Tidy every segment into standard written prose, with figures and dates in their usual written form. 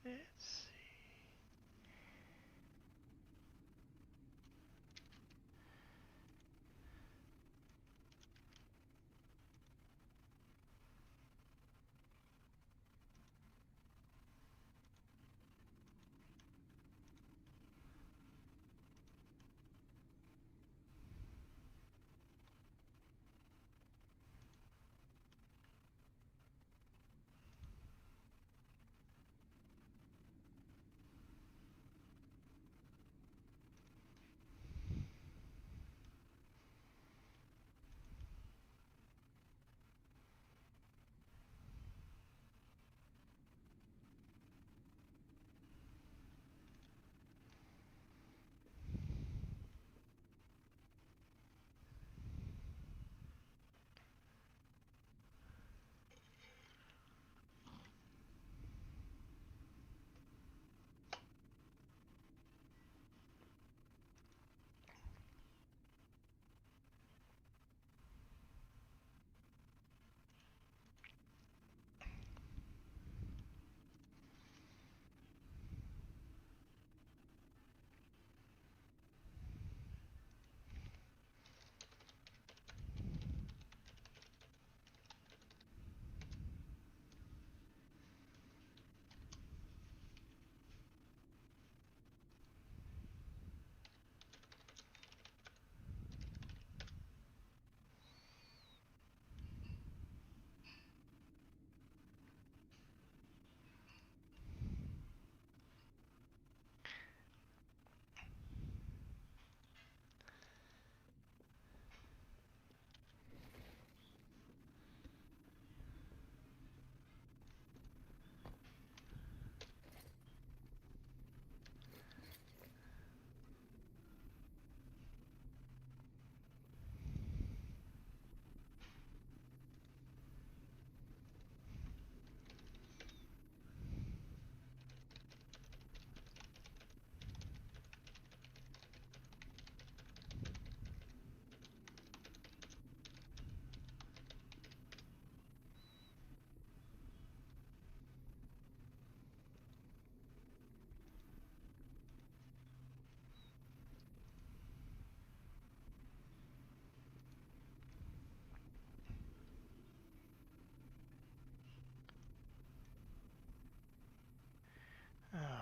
Let's see. Alright,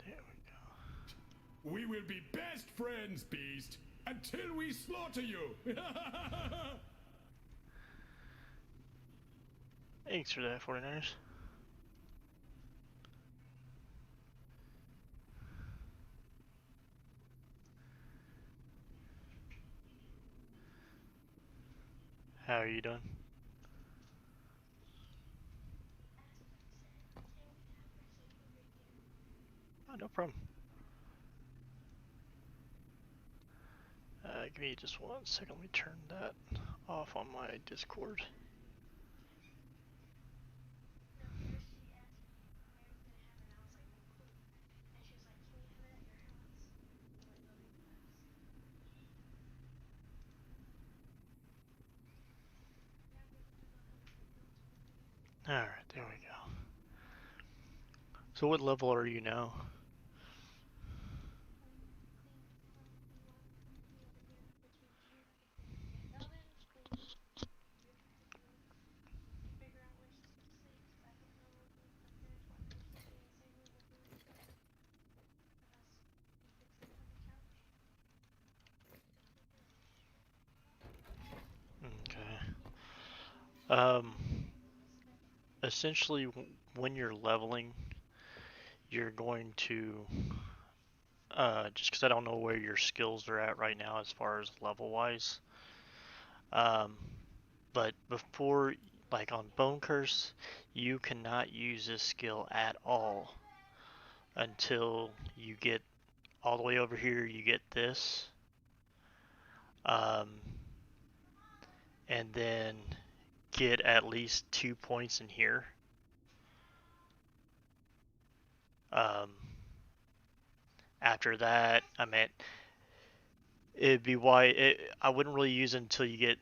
there we go. We will be best friends, Beast, until we slaughter you! Thanks for that, 49ers. How are you doing? Oh, no problem. Give me just 1 second. Let me turn that off on my Discord. Alright, there we go. So what level are you now? Okay. Essentially, when you're leveling, you're going to, just because I don't know where your skills are at right now as far as level-wise, but before, like on Bone Curse, you cannot use this skill at all until you get all the way over here. You get this, and then get at least 2 points in here. After that, I mean, it'd be why I wouldn't really use it until you get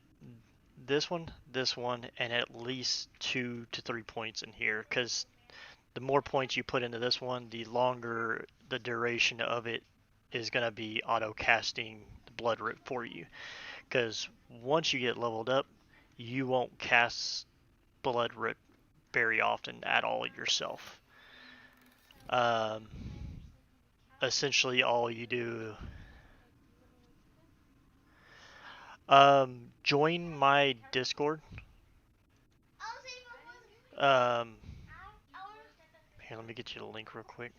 this one, and at least 2 to 3 points in here, because the more points you put into this one, the longer the duration of it is going to be auto casting the blood rip for you. Because once you get leveled up, you won't cast blood rip very often at all yourself. Um, Essentially, all you do. Join my Discord. Um, Here, let me get you the link real quick.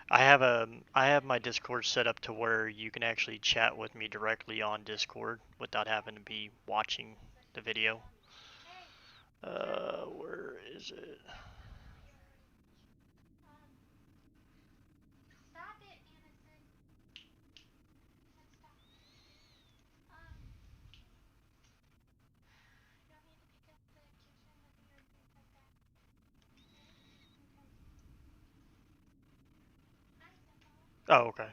I have my Discord set up to where you can actually chat with me directly on Discord without having to be watching the video. Where is it? Oh, okay.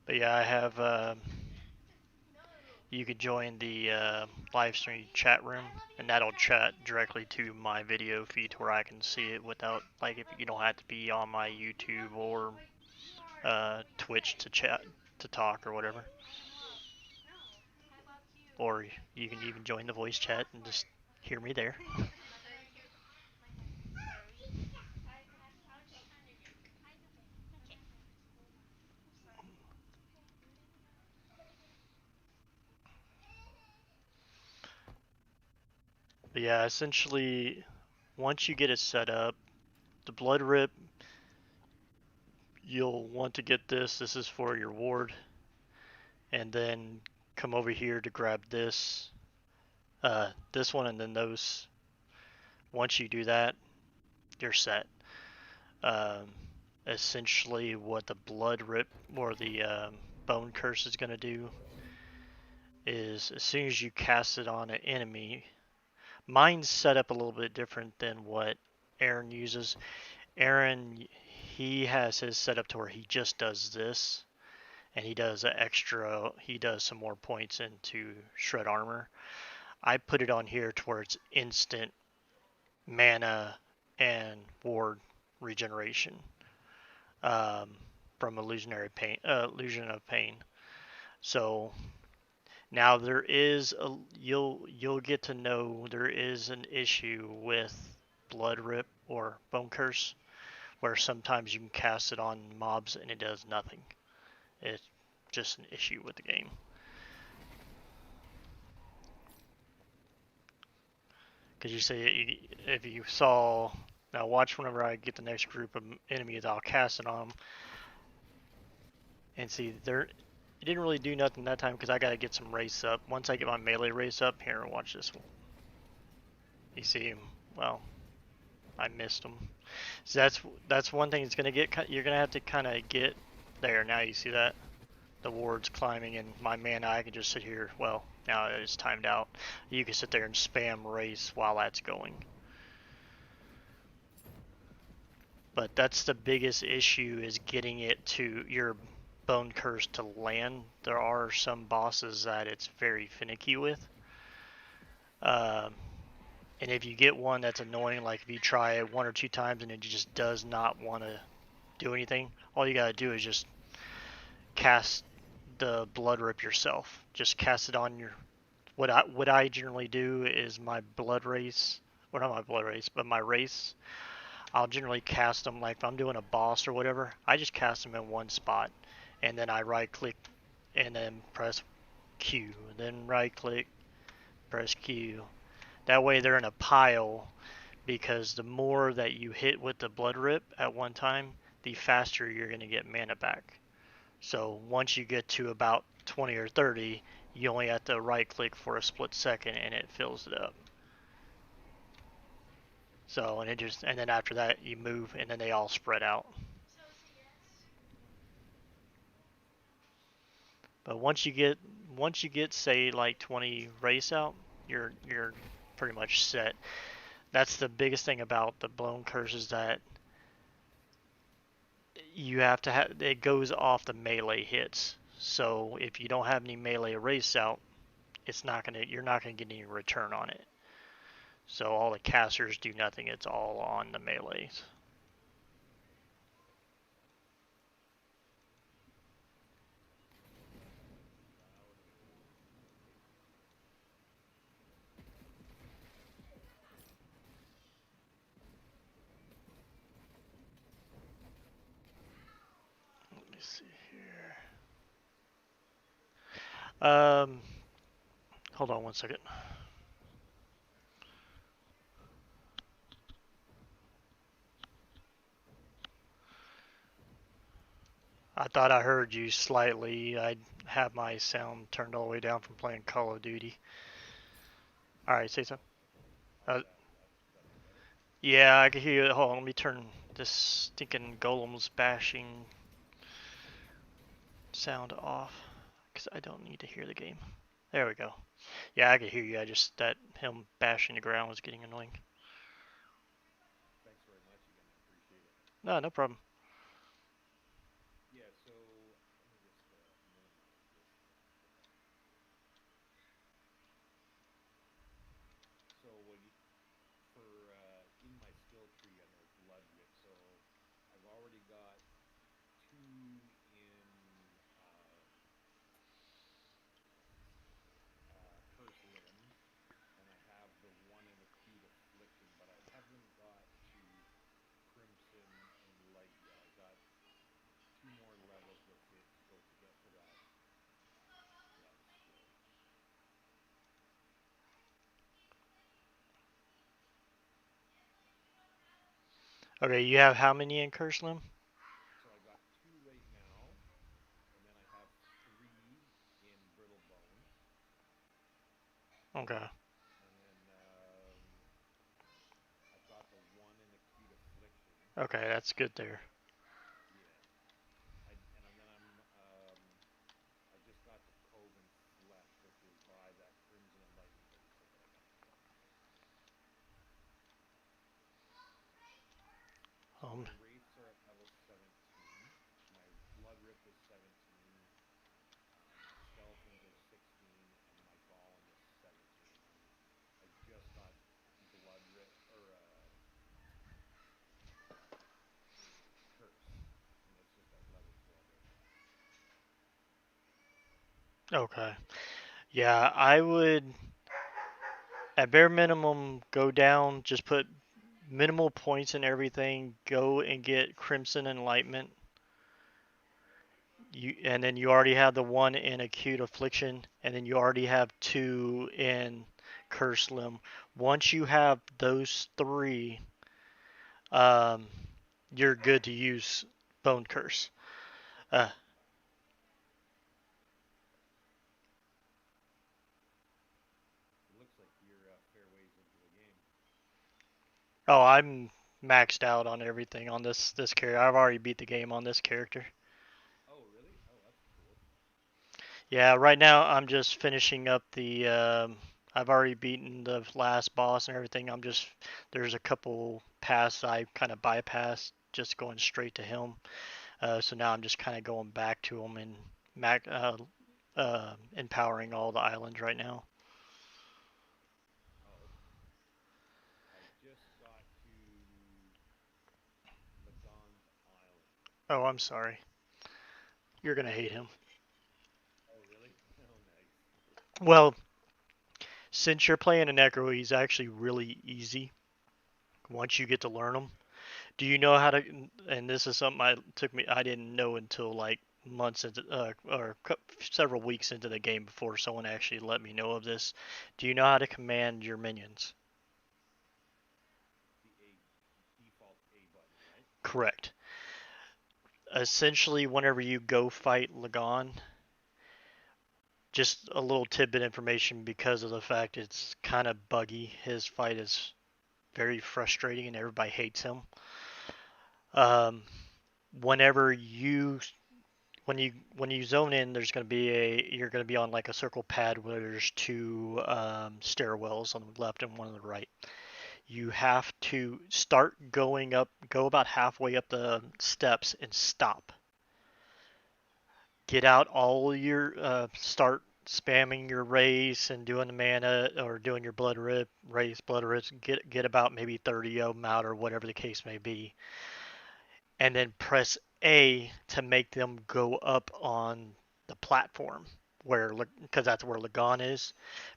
But yeah, I have. You could join the live stream chat room, and that'll chat directly to my video feed to where I can see it without, like, if you don't have to be on my YouTube or Twitch to chat, to talk or whatever. Or you can even join the voice chat and just hear me there. But yeah, essentially, once you get it set up, the blood rip, you'll want to get this. This is for your ward. And then come over here to grab this, this one, and then those. Once you do that, you're set. Um, Essentially, what the blood rip or the bone curse is going to do is as soon as you cast it on an enemy, mine's set up a little bit different than what Aaron uses. Aaron, he has his set up to where he just does this, and he does he does some more points into shred armor. I put it on here to where it's instant mana and ward regeneration um, from illusion of pain. So now there is you'll get to know there is an issue with blood rip or bone curse where sometimes you can cast it on mobs and it does nothing. It's just an issue with the game. Because you say if you saw, now watch whenever I get the next group of enemies, I'll cast it on them, and see it didn't really do nothing that time because I gotta get some race up. Once I get my melee race up, here, watch this one. You see him? Well, I missed him. So that's one thing that's gonna get. You're gonna have to kind of get there. Now you see that the ward's climbing, and my mana, I can just sit here. Well, now it's timed out. You can sit there and spam race while that's going. But that's the biggest issue, is getting it to your bone curse to land. There are some bosses that it's very finicky with. And if you get one that's annoying, like if you try it one or two times and it just does not want to do anything, all you gotta do is just cast the blood rip yourself. Just cast it on your. What I generally do is my blood race, well, not my blood race, but my race. I'll generally cast them, like if I'm doing a boss or whatever, I just cast them in one spot, and then I right click and then press Q, then right click, press Q. That way they're in a pile, because the more that you hit with the blood rip at one time, the faster you're going to get mana back. So once you get to about 20 or 30, you only have to right click for a split second and it fills it up. So, and then after that you move and then they all spread out. But once you get say like 20 race out, you're pretty much set. That's the biggest thing about the blown curse, is that you have to have it goes off the melee hits. So if you don't have any melee erase out, it's not gonna you're not gonna get any return on it. So all the casters do nothing. It's all on the melees. Let me see here. Hold on one second. I thought I heard you slightly. I have my sound turned all the way down from playing Call of Duty. All right, say something. Uh, yeah, I can hear you. Hold on, let me turn this stinking golem's bashing sound off because I don't need to hear the game. There we go. Yeah, I can hear you. I just that him bashing the ground was getting annoying. Thanks very much again. I appreciate it. No, no problem. Yeah, so let me just minimize this thing. So when you, for in my skill tree under blood rip, so I've already got two in curse limbs, and I have the one in acute affliction, but I haven't got to crimson and light yet. I got two more levels with it to go to get to that skill. Okay, you have how many in Curslim? So I got two right now, and then I have three in brittle bone, Okay. and then I've got the one in acute affliction. Okay, that's good there. Yeah, and then I just got the Coven flesh, which is by that Crimson Enlightenment bracelet that I got to get. So Um, my wraiths are at level 17. My blood rip is 17. My skeletons are 16, and my golem is 17. I just got blood rip or curse, and it's just at level 12 right now. okay. Yeah, I would at bare minimum go down, just put minimal points in everything, go and get Crimson Enlightenment. And then you already have the one in acute affliction, and then you already have two in curse limb. Once you have those three, um, you're good to use bone curse. Okay. Uh, It looks like you're fair ways into the game. oh, I'm maxed out on everything on this character. I've already beat the game on this character. Oh, really? Oh, that's cool. Yeah, right now I'm just finishing up the. I've already beaten the last boss and everything. There's a couple paths I kind of bypassed, just going straight to him. So now I'm just kind of going back to him and empowering all the islands right now. Oh, okay. I just got to Lagon's Island. Oh, I'm sorry. You're gonna hate him. Oh, really? Oh, nice. Well, since you're playing a Necro, he's actually really easy once you get to learn him. Do you know how to? And this is something I didn't know until like months into several weeks into the game before someone actually let me know of this. Do you know how to command your minions? The default A button, right? Correct. Essentially, whenever you go fight Lagon, just a little tidbit information because of the fact it's kind of buggy. His fight is very frustrating and everybody hates him. Um, whenever you when you zone in, there's going to be you're going to be on like a circle pad where there's two stairwells on the left and one on the right. you have to start going up, go about halfway up the steps and stop. Get out all your, start spamming your race and doing the mana or doing your blood rip, race, blood rips. Get about maybe 30 of them out or whatever the case may be. And then press A to make them go up on the platform where, because that's where Lagan is.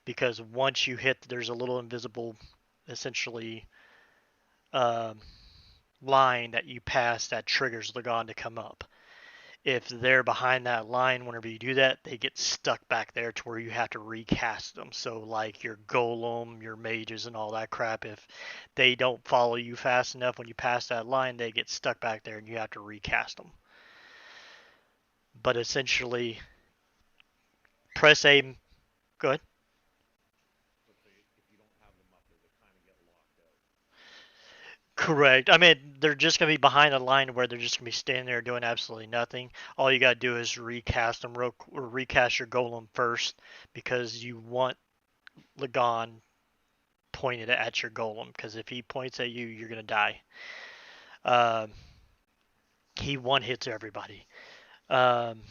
Because once you hit, there's a little invisible, essentially, um, line that you pass that triggers Lagan to come up. If they're behind that line, whenever you do that, they get stuck back there to where you have to recast them. So, like your golem, your mages, and all that crap, if they don't follow you fast enough when you pass that line, they get stuck back there and you have to recast them. But essentially, press A. Go ahead. Let's say if you don't have them up there, they kind of get locked out. Correct. I mean, they're just going to be behind a line where they're just going to be standing there doing absolutely nothing. All you got to do is recast them or recast your golem first because you want Lagan pointed at your golem because if he points at you, you're going to die. Um, he one hits everybody. Um,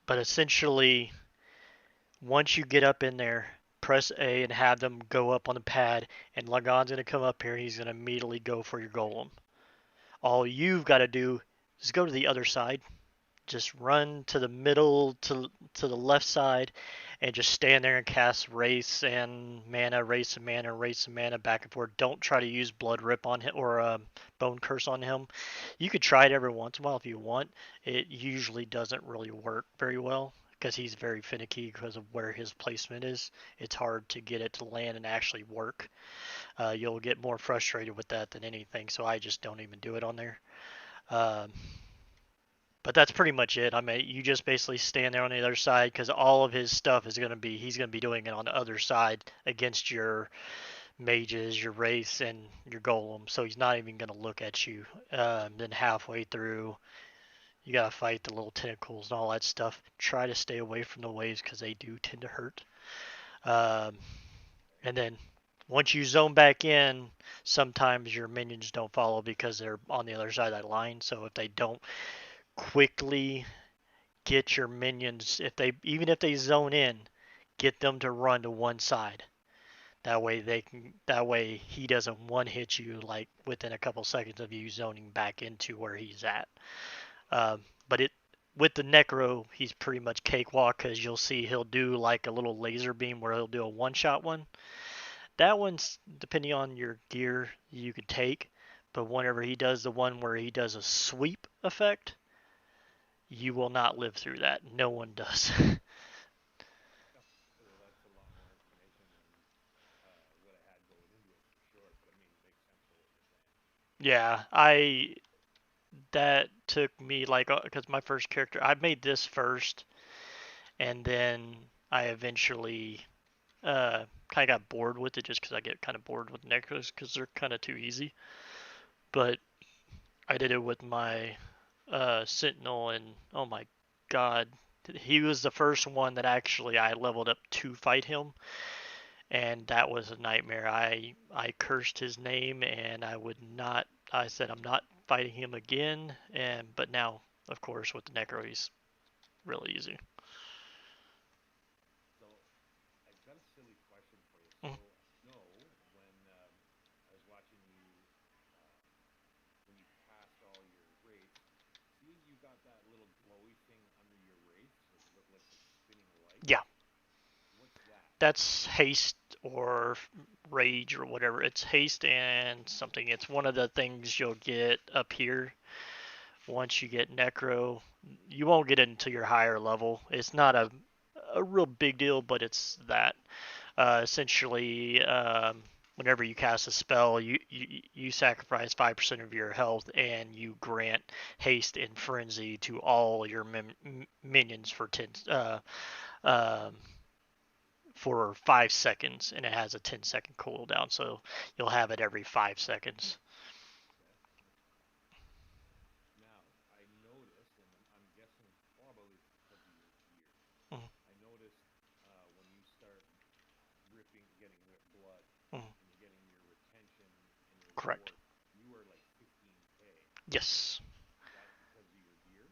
but essentially, once you get up in there, press A and have them go up on the pad, and Lagan's going to come up here and he's going to immediately go for your golem. All you've got to do is go to the other side. Just run to the middle to the left side and just stand there and cast race and mana, race and mana, race and mana back and forth. Don't try to use blood rip on him or bone curse on him. You could try it every once in a while if you want. It usually doesn't really work very well because he's very finicky because of where his placement is. It's hard to get it to land and actually work. You'll get more frustrated with that than anything, so I just don't even do it on there. Um, but that's pretty much it. I mean, you just basically stand there on the other side because all of his stuff is he's gonna be doing it on the other side against your mages, your race, and your golem. So he's not even gonna look at you. Then halfway through, you gotta fight the little tentacles and all that stuff. Try to stay away from the waves because they do tend to hurt. Um, and then once you zone back in, sometimes your minions don't follow because they're on the other side of that line. So if they don't quickly get your minions, if they even if they zone in, get them to run to one side. That way he doesn't one hit you like within a couple seconds of you zoning back into where he's at. But it with the Necro, he's pretty much cakewalk because you'll see he'll do like a little laser beam where he'll do a one-shot one. That one's depending on your gear you can take, but whenever he does the one where he does a sweep effect, you will not live through that. No one does. So that's a lot more information than what I had going into it for sure. But I mean, it makes sense for what you're saying. Yeah, I that took me like because my first character I made this first, and then I eventually kind of got bored with it just because I get kind of bored with necros because they're kind of too easy. But I did it with my Sentinel, and oh my god, he was the first one that actually I leveled up to fight him, and that was a nightmare. I cursed his name, and I would not. I said I'm not fighting him again. And but now, of course, with the Necro, he's really easy. So I've got a silly question for you. So Mm. no, when I was watching you um, when you passed all your rates, see you got that little glowy thing under your rates, like it looked like some spinning light. Yeah, What's that? that's haste or rage or whatever. It's haste and something. It's one of the things you'll get up here once you get Necro. You won't get it until your higher level. It's not a real big deal, but it's that. Essentially, whenever you cast a spell, you sacrifice 5% of your health and you grant haste and frenzy to all your minions for 10 um, for 5 seconds, and it has a 10-second cooldown, so you'll have it every 5 seconds. Okay. Now I noticed, and I'm guessing probably because of your gear. Mm-hmm. I noticed when you start ripping, getting blood, Mm-hmm. and getting your retention Correct. You were like 15K. Yes. Is that because of your gear?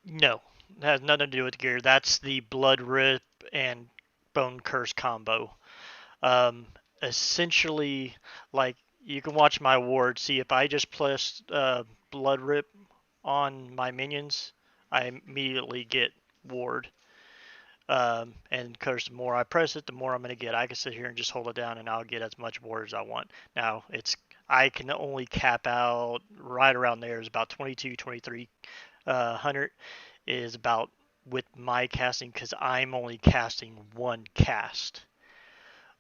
No, it has nothing to do with gear. That's the blood rip and bone curse combo. Um, Essentially, like you can watch my ward. See if I just plus blood rip on my minions, I immediately get ward. And of course, the more I press it, the more I'm going to get. I can sit here and just hold it down, and I'll get as much ward as I want. Now, I can only cap out right around there is about 22, 23 hundred is about with my casting because I'm only casting one cast.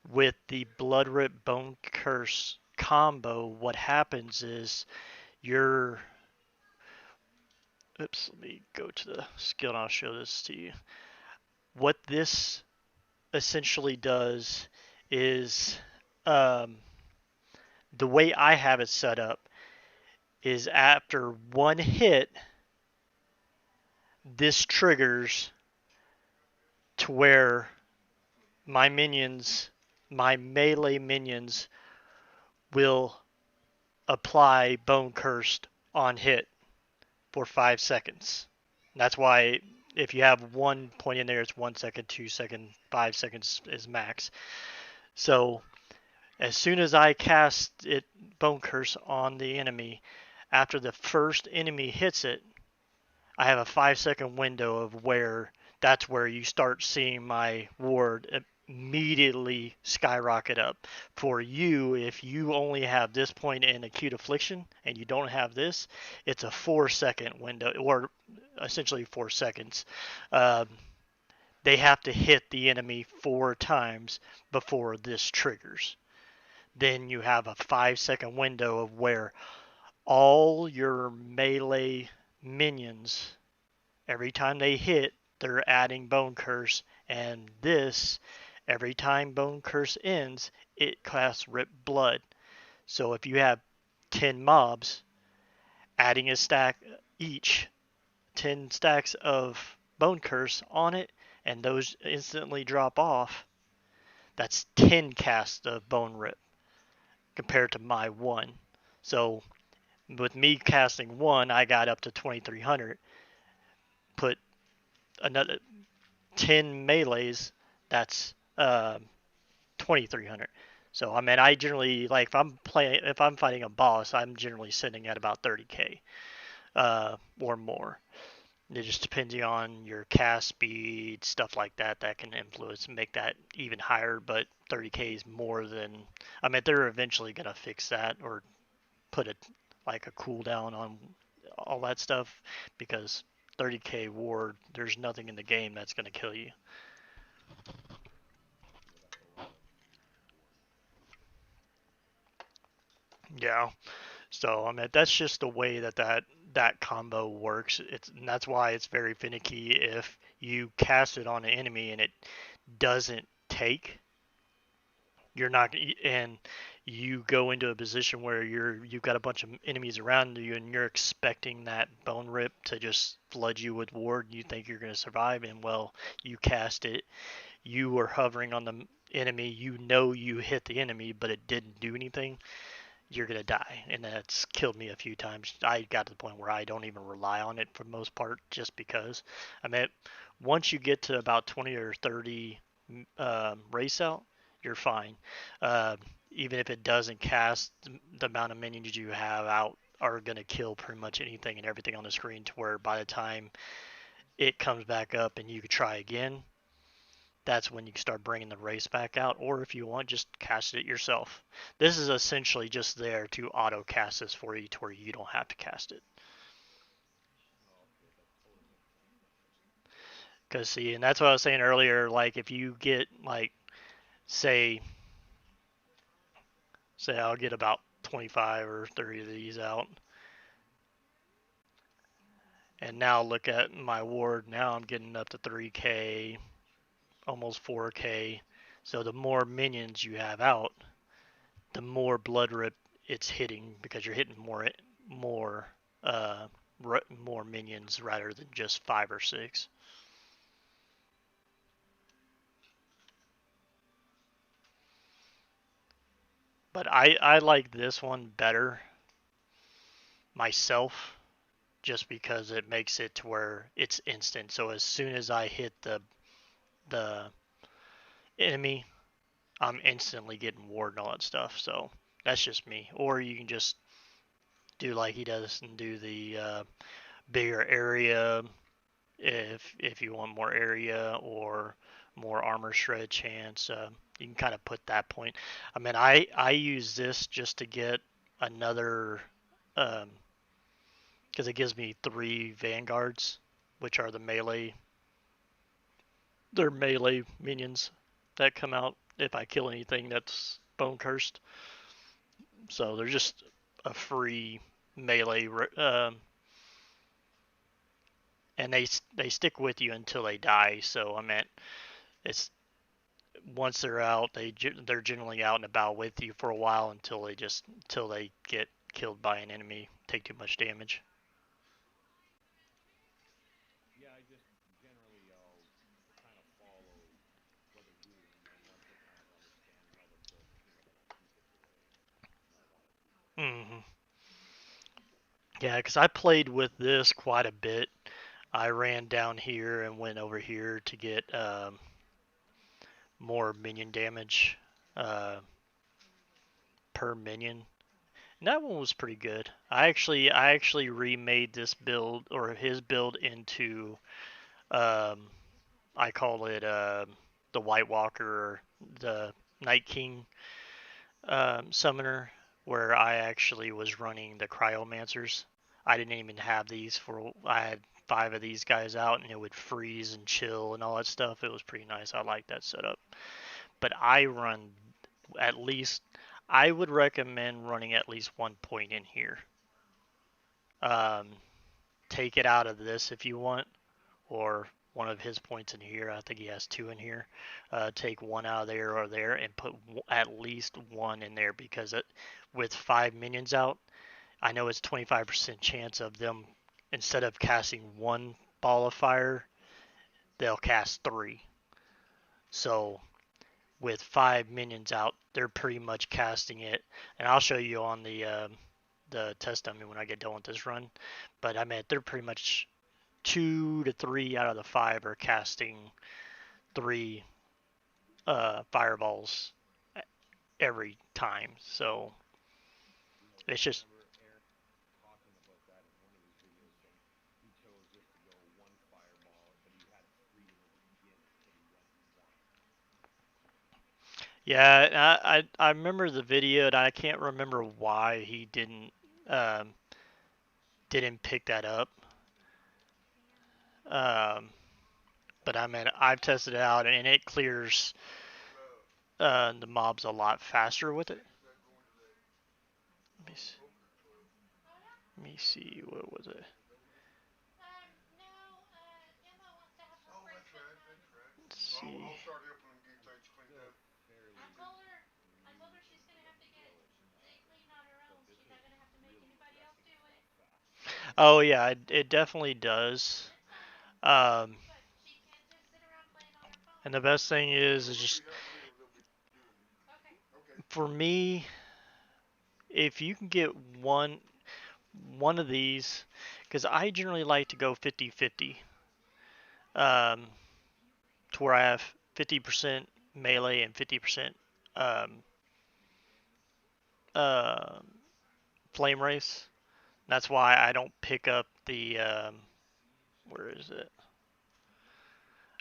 With the Blood Rip Bone Curse combo, what happens is you're. Oops, let me go to the skill and I'll show this to you. What this essentially does is um, the way I have it set up is after one hit, this triggers to where my minions, my melee minions, will apply Bone Cursed on hit for 5 seconds. And that's why if you have 1 point in there, it's 1 second, 2 second, 5 seconds is max. So as soon as I cast it Bone Curse on the enemy, after the first enemy hits it, I have a 5 second window of where that's where you start seeing my ward immediately skyrocket up. For you, if you only have this point in acute affliction and you don't have this, it's a 4 second window, or essentially 4 seconds. Um, they have to hit the enemy 4 times before this triggers. Then you have a 5 second window of where all your melee minions, every time they hit, they're adding Bone Curse, and this, every time Bone Curse ends, it casts Rip Blood. So if you have 10 mobs, adding a stack each, 10 stacks of Bone Curse on it, and those instantly drop off, that's 10 casts of Bone Rip compared to my one. So with me casting one, I got up to 2300. Put another 10 melees, that's 2300. So I mean, I generally like if I'm fighting a boss, I'm generally sitting at about 30k or more. It just depends on your cast speed, stuff like that. That can influence and make that even higher. But 30k is more than. I mean, they're eventually gonna fix that or put it like a cooldown on all that stuff because 30k ward, there's nothing in the game that's gonna kill you. Yeah. So I mean that's just the way that combo works. And that's why it's very finicky. If you cast it on an enemy and it doesn't take, you're not and you go into a position where you've got a bunch of enemies around you and you're expecting that bone rip to just flood you with ward. You think you're going to survive, and well, you cast it. You were hovering on the enemy. You know you hit the enemy, but it didn't do anything. You're gonna die, and that's killed me a few times. I got to the point where I don't even rely on it for the most part, just because. I mean, once you get to about 20 or 30 race out, you're fine. Uh, Even if it doesn't cast, the amount of minions you have out are gonna kill pretty much anything and everything on the screen. To where by the time it comes back up and you could try again, that's when you can start bringing the race back out. Or if you want, just cast it yourself. This is essentially just there to auto cast this for you to where you don't have to cast it. Because see, and that's what I was saying earlier. Like if you get like, say I'll get about 25 or 30 of these out, and now look at my ward. Now I'm getting up to 3k, almost 4k. So the more minions you have out, the more blood rip it's hitting because you're hitting more uh, more minions rather than just 5 or 6. But I like this one better myself, just because it makes it to where it's instant. So as soon as I hit the enemy, I'm instantly getting ward and all that stuff. So that's just me. Or you can just do like he does and do the bigger area if you want more area or more armor shred chance. You can kind of put that point. I mean, I use this just to get another because it gives me 3 vanguards, which are the melee. They're melee minions that come out if I kill anything that's bone cursed. So they're just a free melee, and they stick with you until they die. So I meant it's once they're out, they're generally out and about with you for a while until they get killed by an enemy, take too much damage. Yeah, I just generally I'll kind of follow what they're doing, and then once I kind of understand how the build schema, then I'll tweak it the way I want it to. Hmm. Yeah, because I played with this quite a bit. I ran down here and went over here to get more minion damage uh, per minion. And that one was pretty good. I actually remade this build or his build into um, I call it the White Walker or the Night King summoner, where I actually was running the Cryomancers. I didn't even have these for. I had 5 of these guys out, and it would freeze and chill and all that stuff. It was pretty nice. I like that setup. But I run at least. I would recommend running at least 1 point in here. Um, take it out of this if you want, or one of his points in here. I think he has 2 in here. Take 1 out of there or there and put at least 1 in there because with 5 minions out, I know it's 25% chance of them, instead of casting 1 ball of fire, they'll cast 3. So with 5 minions out, they're pretty much casting it. And I'll show you on the test dummy when I get done with this run. But I mean, they're pretty much 2 to 3 out of the 5 are casting 3 fireballs every time. So it's I just remember Aaron talking about that in one of his videos, saying he chose just to go 1 fireball, but he had 3 in the beginning, but he went 1. yeah. I remember the video, and I can't remember why he um, didn't pick that up. Um, but I mean, I've tested it out, and it clears the mobs a lot faster with it. Let me see, let me see, what was it? Let's see. It's still fairly new to the village, but this is really addressing stuff fast. Oh yeah, it definitely does. Um, and the best thing is just for me, if you can get one of these, because I generally like to go 50-50, um, to where I have 50% melee and 50% um, uh, flame race. That's why I don't pick up the where is it?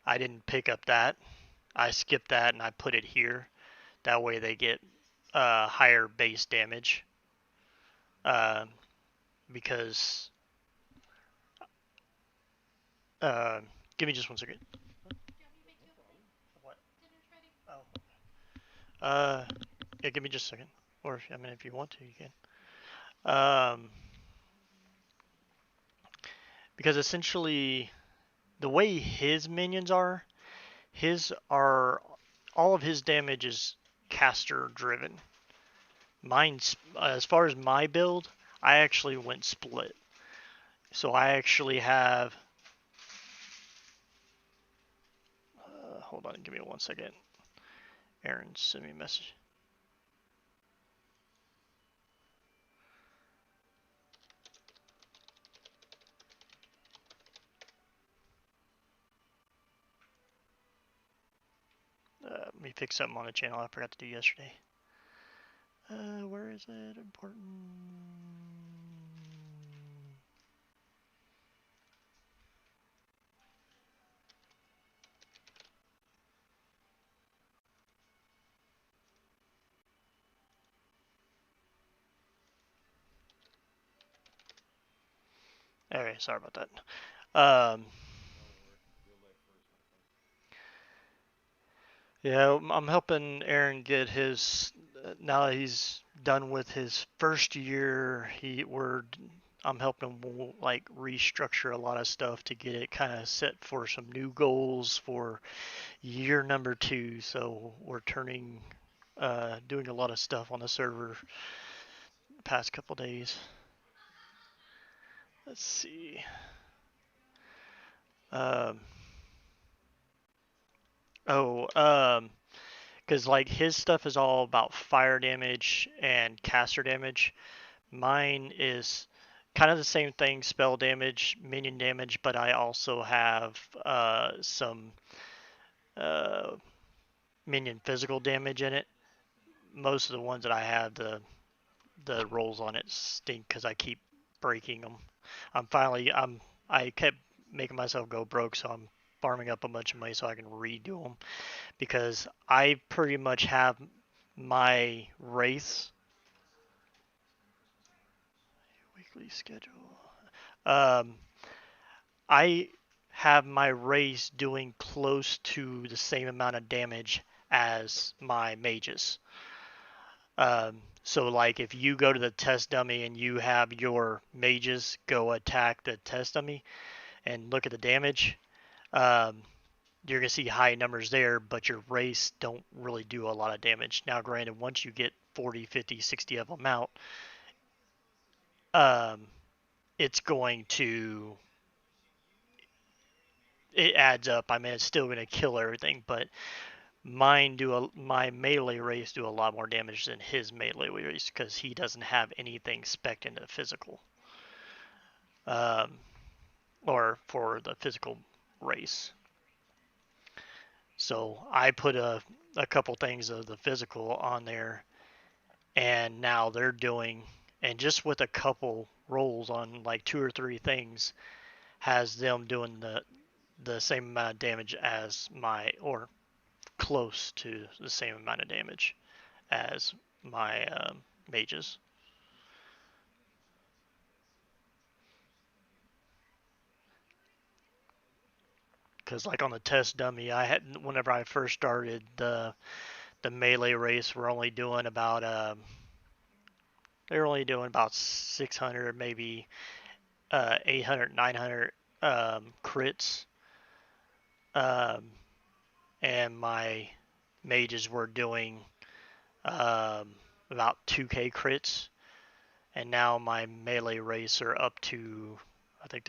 I didn't pick up that. I skipped that and I put it here. That way they get higher base damage. Uh, because uh, give me just 1 second. No problem. What? Oh. Uh, yeah, give me just a second. Or I mean, if you want to, you can. Um, because essentially, the way his minions are, his are all of his damage is caster driven. Mine's as far as my build, I actually went split. So I actually have. Hold on, give me 1 second. Aaron sent me a message. Let me fix something on the channel I forgot to do yesterday. Where is it? Important. Alright, sorry about that. Yeah, I'm helping Aaron get his. Now that he's done with his first year, I'm helping him like restructure a lot of stuff to get it kind of set for some new goals for year number 2. So we're doing a lot of stuff on the server the past couple days. Let's see. Um, oh, because like his stuff is all about fire damage and caster damage. Mine is kind of the same thing, spell damage, minion damage, but I also have some uh, minion physical damage in it. Most of the ones that I have, the rolls on it stink because I keep breaking them. I kept making myself go broke, so I'm farming up a bunch of money so I can redo them because I pretty much have my wraiths weekly schedule. Um, I have my race doing close to the same amount of damage as my mages. So like if you go to the test dummy and you have your mages go attack the test dummy and look at the damage, um, you're gonna see high numbers there, but your race don't really do a lot of damage. Now, granted, once you get 40, 50, 60 of them out, um, it's going to it adds up. I mean, it's still gonna kill everything, but my melee race do a lot more damage than his melee race because he doesn't have anything spec'd into physical, um, or for the physical race. So I put a couple things of the physical on there, and now they're doing, and just with a couple rolls on like 2 or 3 things, has them doing the same amount of damage as or close to the same amount of damage as my mages. Because like on the test dummy, I had whenever I first started the melee race, we're only doing about they're only doing about 600, maybe 800, 900 crits, um, and my mages were doing about 2k crits, and now my melee race are up to I think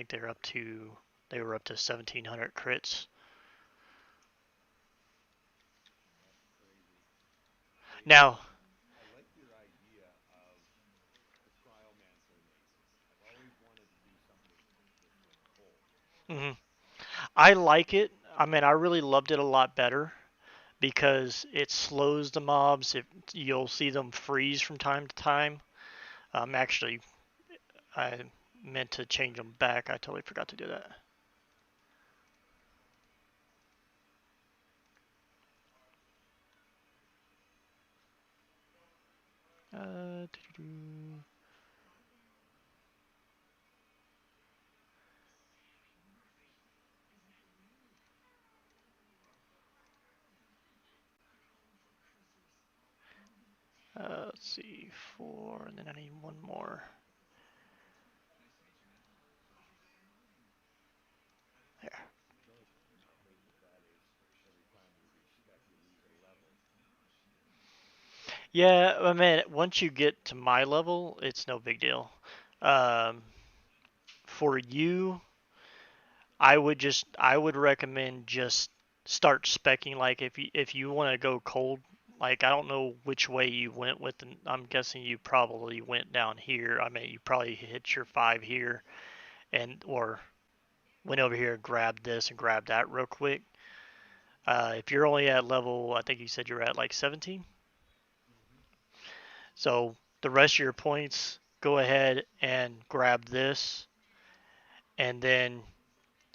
they're up to they were up to 1700 crits. Now, I like your idea of the cryomancer maces. I've always wanted to do something with coal. mhm, I like it. I mean, I really loved it a lot better because it slows the mobs. You'll see them freeze from time to time. Actually, I meant to change them back. I totally forgot to do that. Uh, let's see, 4, and then I need one more. There. Yeah, I mean, once you get to my level, it's no big deal. Um, for you, I would recommend just start specking. Like if you want to go cold, like I don't know which way you went with, I'm guessing you probably went down here. I mean, you probably hit your 5 here, and or went over here and grabbed this and grabbed that real quick. If you're only at level, I think you said you're at like 17. Mm-hmm. So the rest of your points, go ahead and grab this, and then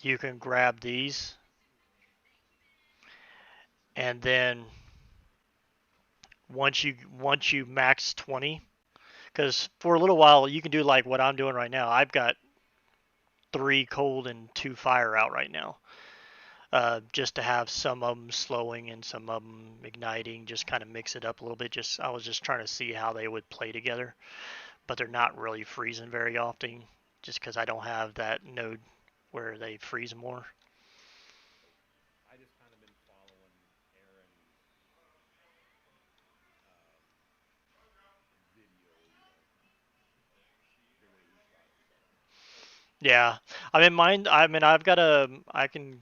you can grab these, and then once you max 20, because for a little while you can do like what I'm doing right now. I've got 3 cold and 2 fire out right now, just to have some of them slowing and some of them igniting, just kind of mix it up a little bit. Just I was just trying to see how they would play together, but they're not really freezing very often, just because I don't have that node where they freeze more. I just kind of been following Aaron's um, video, the way he's got it set up. Yeah, I mean mine. I mean I've got a. I can.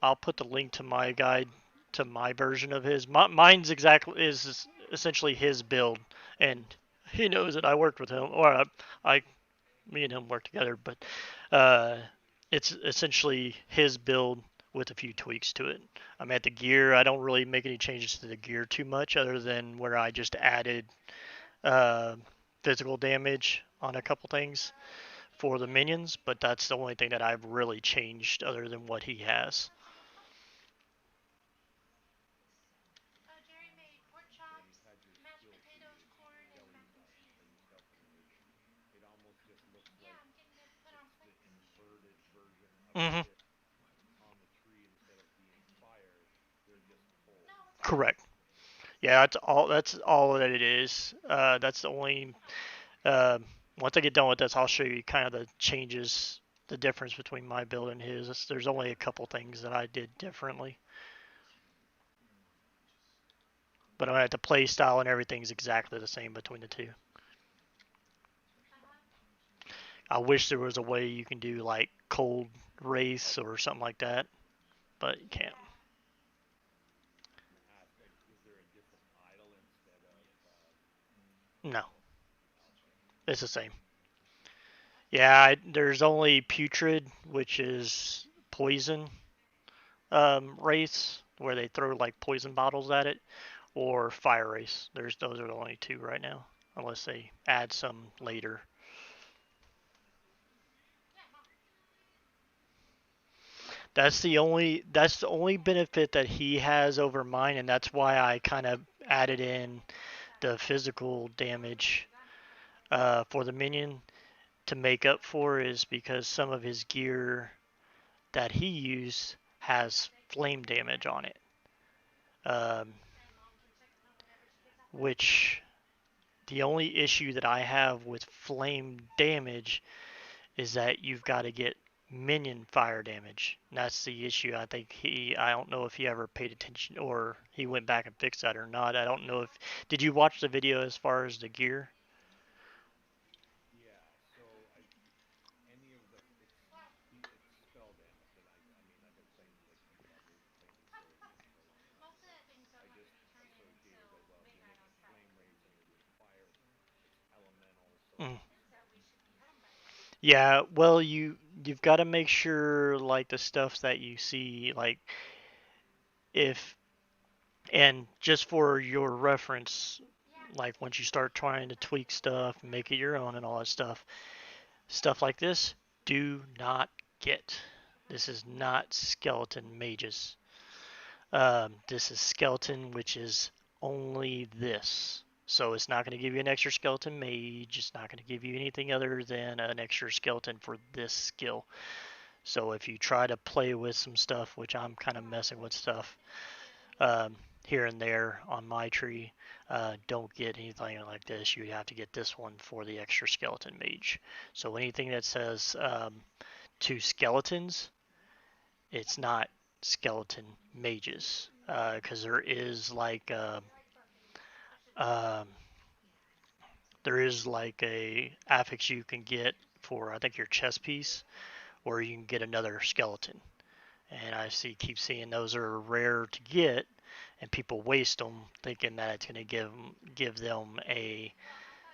I'll put the link to my guide to my version of his. Mine's exactly is essentially his build, and he knows that I worked with him, or I me and him worked together. But uh, it's essentially his build with a few tweaks to it. I'm at the gear. I don't really make any changes to the gear too much, other than where I just added uh, physical damage on a couple things for the minions, but that's the only thing that I've really changed other than what he has. When you had your skill tree, Skelly and Skeleton Mage, it almost just looks like it's the inverted version of Hmm. this on the tree. Instead of being fire, they're just cold. Correct. Yeah, that's all. That's all that it is. That's the only. Uh, Once I get done with this, I'll show you kind of the changes, the difference between my build and his. There's only a couple things that I did differently, but I had the play style and everything's exactly the same between the two. I wish there was a way you can do like cold race or something like that, but you can't. I'm gonna ask, is there a different idol instead of? No, Okay. it's the same. Yeah, there's only putrid, which is poison race, where they throw like poison bottles at it, or fire race. There's those are the only two right now, unless they add some later. That's the only benefit that he has over mine, and that's why I kind of added in the physical damage for the minion to make up for, is because some of his gear that he used has flame damage on it, um, which the only issue that I have with flame damage is that you've got to get minion fire damage. And that's the issue. I don't know if he ever paid attention or he went back and fixed that or not. I don't know if, did you watch the video as far as the gear? Yeah. So any of the it's spell damage, and I mean I've been playing, like you probably been playing Sylvan for a long time, so I just associated that, well, if you're making flame race and you're doing fire, it's elemental, so Mm. it's Yeah, well, you've got to make sure like the stuff that you see, like if, and just for your reference, like once you start trying to tweak stuff, make it your own and all that stuff like this, do not get. This is not skeleton mages. This is skeleton, which is only this. So it's not going to give you an extra skeleton mage. It's not going to give you anything other than an extra skeleton for this skill. So if you try to play with some stuff, which I'm kind of messing with stuff here and there on my tree, don't get anything like this. You have to get this one for the extra skeleton mage. So anything that says 2 skeletons, it's not skeleton mages, because um, there is like a affix you can get for, I think, your chest piece, where you can get another skeleton. And keep seeing those are rare to get, and people waste them thinking that it's going to give them a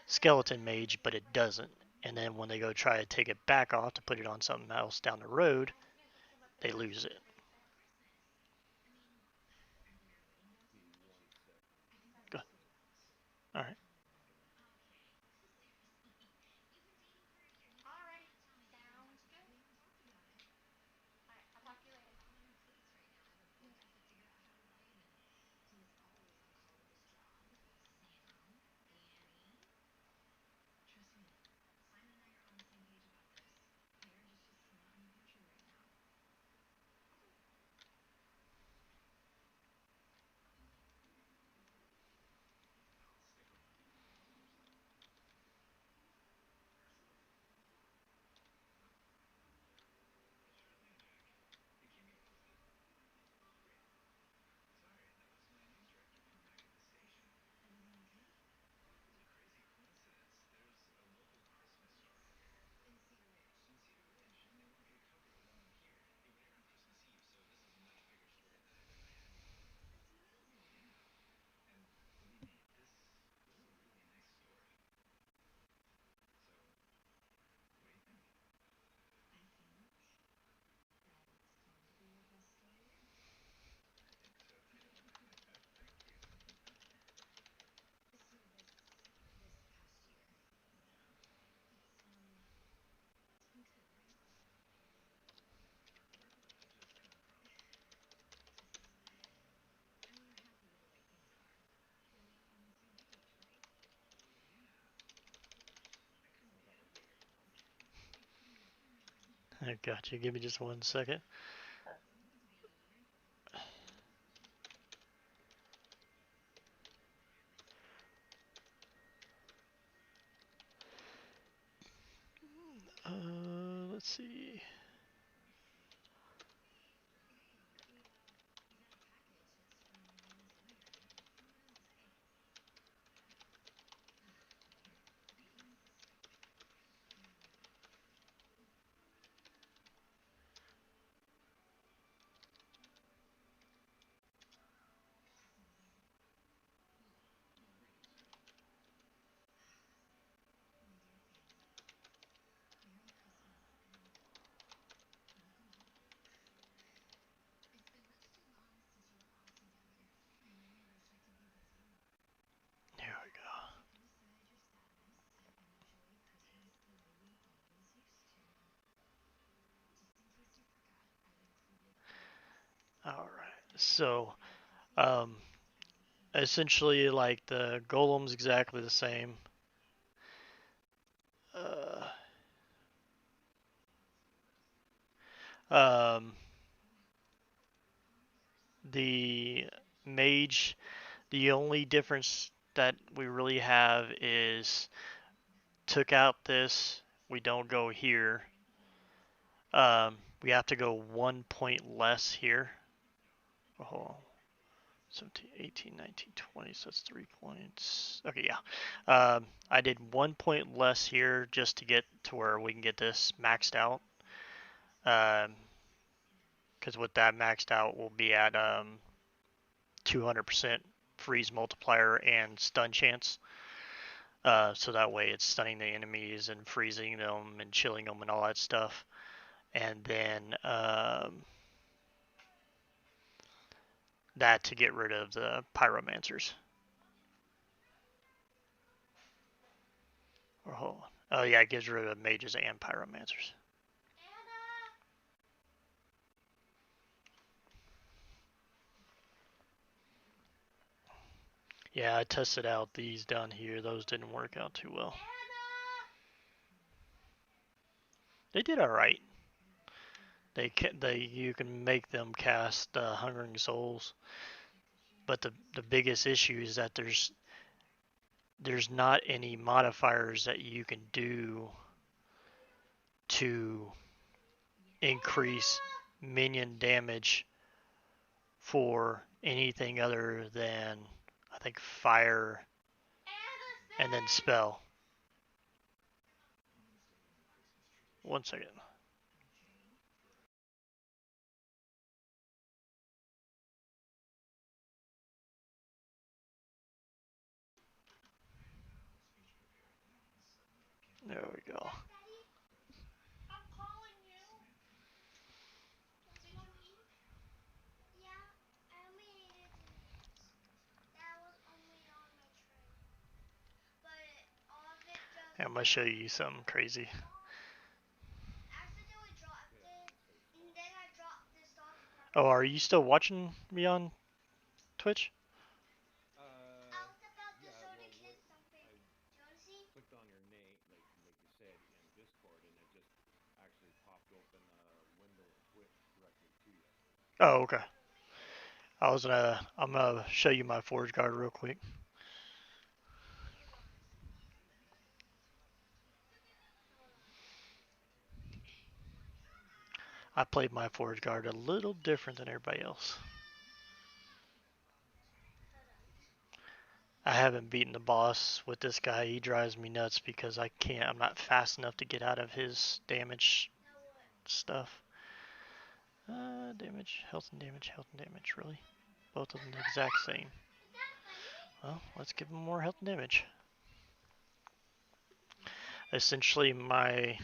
skeleton mage, but it doesn't. And then when they go try to take it back off to put it on something else down the road, they lose it. I got you. Give me just 1 second. Let's see. Here we go. All right. So, um, essentially, like the golem's exactly the same. Uh, um, the mage, the only difference that we really have is took out this. We don't go here. We have to go 1 point less here. Oh, 17, 18, 19, 20, so that's 3 points. Okay, yeah. I did 1 point less here just to get to where we can get this maxed out. Because with that maxed out, we'll be at 200% freeze multiplier and stun chance. So that way it's stunning the enemies and freezing them and chilling them and all that stuff. And then that to get rid of the pyromancers. Oh yeah, it gives rid of mages and pyromancers. Yeah, I tested out these down here. Those didn't work out too well. They did all right. You can make them cast Hungering Souls, but the biggest issue is that there's not any modifiers that you can do to increase minion damage for anything other than I think fire and then spell. 1 second. There we go. I'm gonna show you something crazy. Oh, are you still watching me on Twitch? Yeah. Well, what I clicked on your name, like you said, in Discord, and it just actually popped open a window in Twitch directly to you. Oh, okay. I'm gonna show you my Forge Guard real quick. I played my Forge Guard a little different than everybody else. I haven't beaten the boss with this guy. He drives me nuts because I'm not fast enough to get out of his damage stuff. Damage, health and damage, health and damage, really? Both of them the exact same. Well, let's give him more health and damage. Essentially, my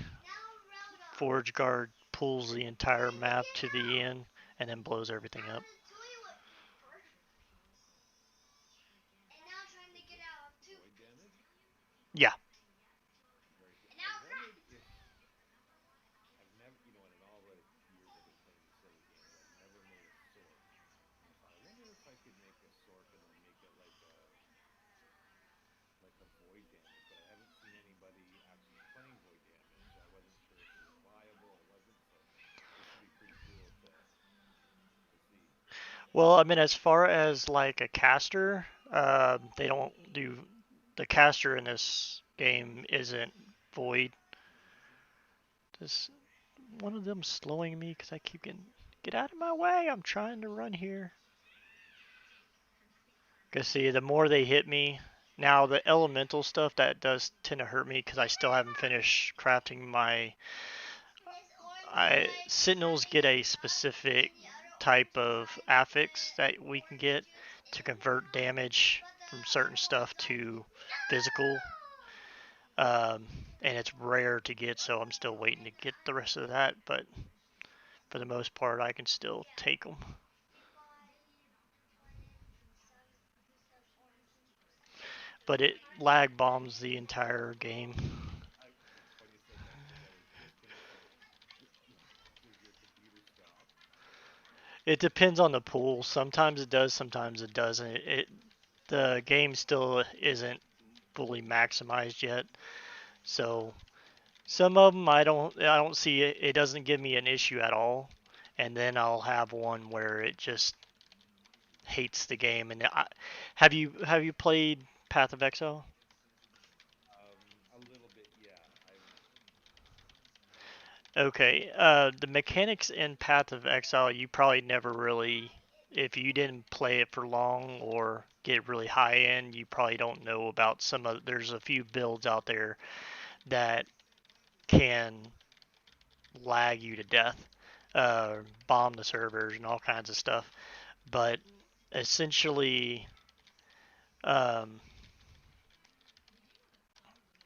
Forge Guard pulls the entire map to the end and then blows everything up. Yeah. I wondered if I've never, in all the years I've been playing these silly games, I've never made a sword. And I thought, I wonder if I could make a sword and then make it like a void damage. But I haven't seen anybody actually playing void damage, so I wasn't sure if it was viable or wasn't. So Well, I mean, as far as like a caster, they don't do the caster in this game isn't void. This one of them slowing me because I keep getting get out of my way. I'm trying to run here. Cause see, the more they hit me, now the elemental stuff that does tend to hurt me because I still haven't finished crafting my. Sentinels get a specific type of affix that we can get to convert damage from certain stuff to physical, um, and it's rare to get, so I'm still waiting to get the rest of that. But for the most part, I can still take them. But it lag bombs the entire game. It's funny you said that because I was just gonna say, does your computer stop? It depends on the pool. Sometimes it does, sometimes it doesn't. The game still isn't fully maximized yet, so some of them I don't see it. It doesn't give me an issue at all, and then I'll have one where it just hates the game. And have you played Path of Exile? A little bit, yeah. Okay, the mechanics in Path of Exile you probably never really, if you didn't play it for long or get really high end, you probably don't know about some of. There's a few builds out there that can lag you to death, bomb the servers and all kinds of stuff. But essentially, um,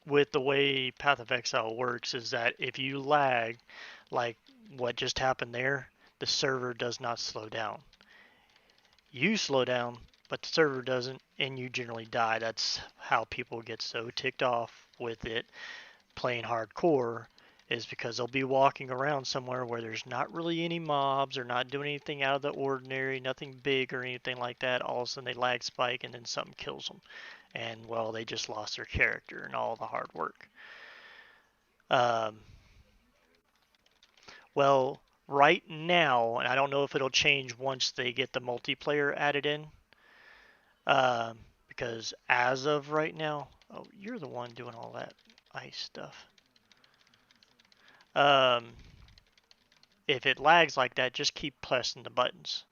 with the way Path of Exile works, is that if you lag, like what just happened there, the server does not slow down. You slow down, but the server doesn't, and you generally die. That's how people get so ticked off with it playing hardcore, is because they'll be walking around somewhere where there's not really any mobs or not doing anything out of the ordinary, nothing big or anything like that. All of a sudden they lag spike and then something kills them. And well, they just lost their character and all the hard work. Um, well, right now, and I don't know if it'll change once they get the multiplayer added in, because as of right now, oh, you're the one doing all that ice stuff. Um, if it lags like that, just keep pressing the buttons.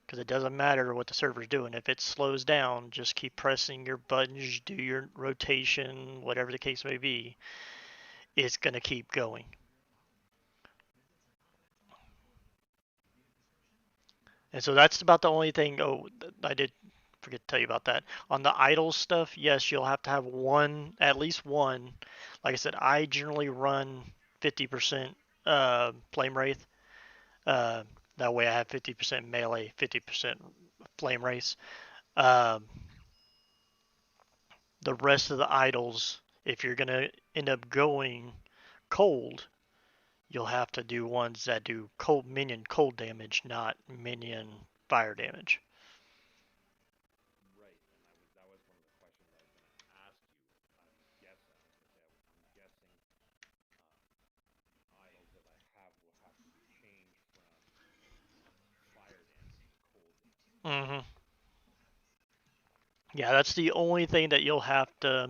Because it doesn't matter what the server's doing. If it slows down, just keep pressing your buttons, do your rotation, whatever the case may be. It's going to keep going. And so that's about the only thing. Oh, I did forget to tell you about that. On the idle stuff, yes, you'll have to have one, at least one. Like I said, I generally run 50% flame wraith. Uh, that way I have 50% melee, 50% flame wraiths. Um, the rest of the idols, if you're gonna end up going cold, you'll have to do ones that do cold minion cold damage, not minion fire damage. Right, and that was one of the questions I was going to ask you. I'm guessing idols that I have will have to be changed from fire damage to cold damage. Hmm. Yeah, that's the only thing that you'll have to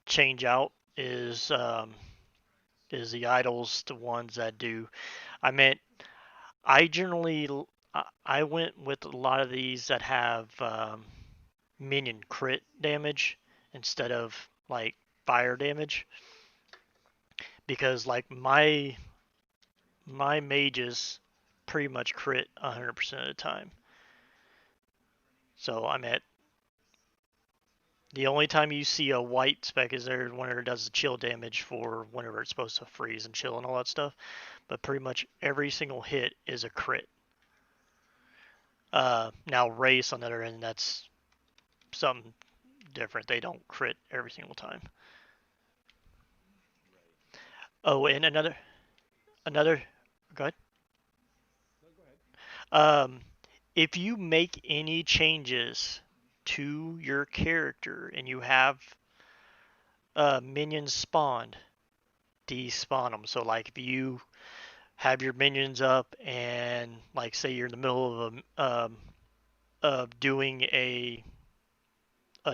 change out is the idols, the ones that do. I meant I generally I went with a lot of these that have minion crit damage instead of like fire damage because like my mages pretty much crit 100% of the time. So I'm at the only time you see a white speck is there whenever it does the chill damage for whenever it's supposed to freeze and chill and all that stuff. But pretty much every single hit is a crit. Now race on the other end, that's something different. They don't crit every single time. Right. Oh, and another. Go ahead. No, go ahead. Um, if you make any changes to your character and you have minions spawned, despawn them. So like if you have your minions up and like say you're in the middle of of doing an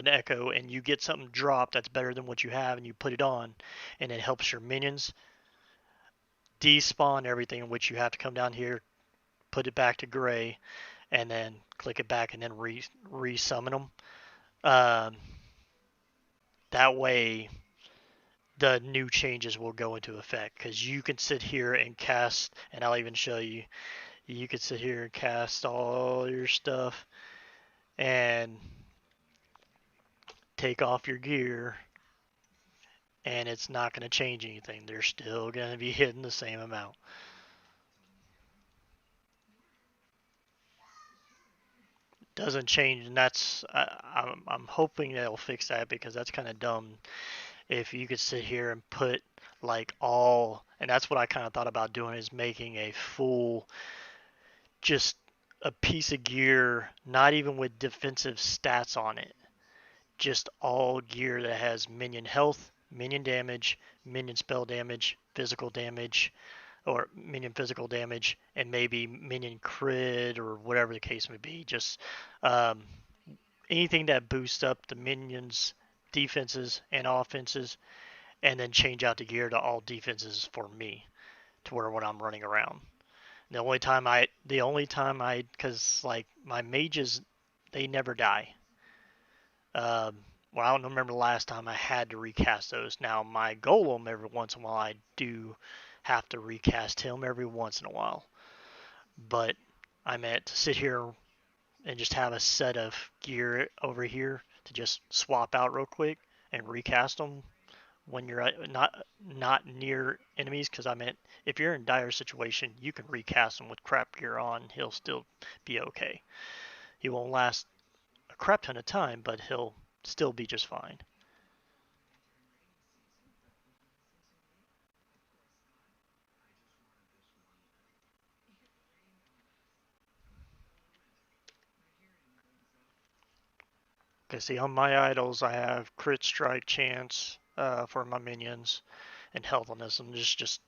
echo and you get something dropped that's better than what you have and you put it on and it helps your minions despawn everything, in which you have to come down here, put it back to gray, and then click it back and then re-summon them. Um, that way the new changes will go into effect, because you can sit here and cast, and I'll even show you, you could sit here and cast all your stuff and take off your gear and it's not going to change anything. They're still going to be hitting the same amount. Doesn't change, and that's I'm hoping they'll fix that, because that's kind of dumb. If you could sit here and put like all, and that's what I kind of thought about doing, is making a full, just a piece of gear, not even with defensive stats on it, just all gear that has minion health, minion damage, minion spell damage, physical damage, or minion physical damage, and maybe minion crit or whatever the case may be. Just um, anything that boosts up the minions' defenses and offenses, and then change out the gear to all defenses for me, to where when I'm running around. The only time I, because like my mages, they never die. Well, I don't remember the last time I had to recast those. Now, my golem, every once in a while, I do have to recast him every once in a while. But I meant to sit here and just have a set of gear over here to just swap out real quick and recast them when you're not near enemies. Because I meant if you're in dire situation, you can recast him with crap gear on. He'll still be okay. He won't last a crap ton of time, but he'll still be just fine. Okay, see, on my idols, I have crit strike chance for my minions and healthiness, and just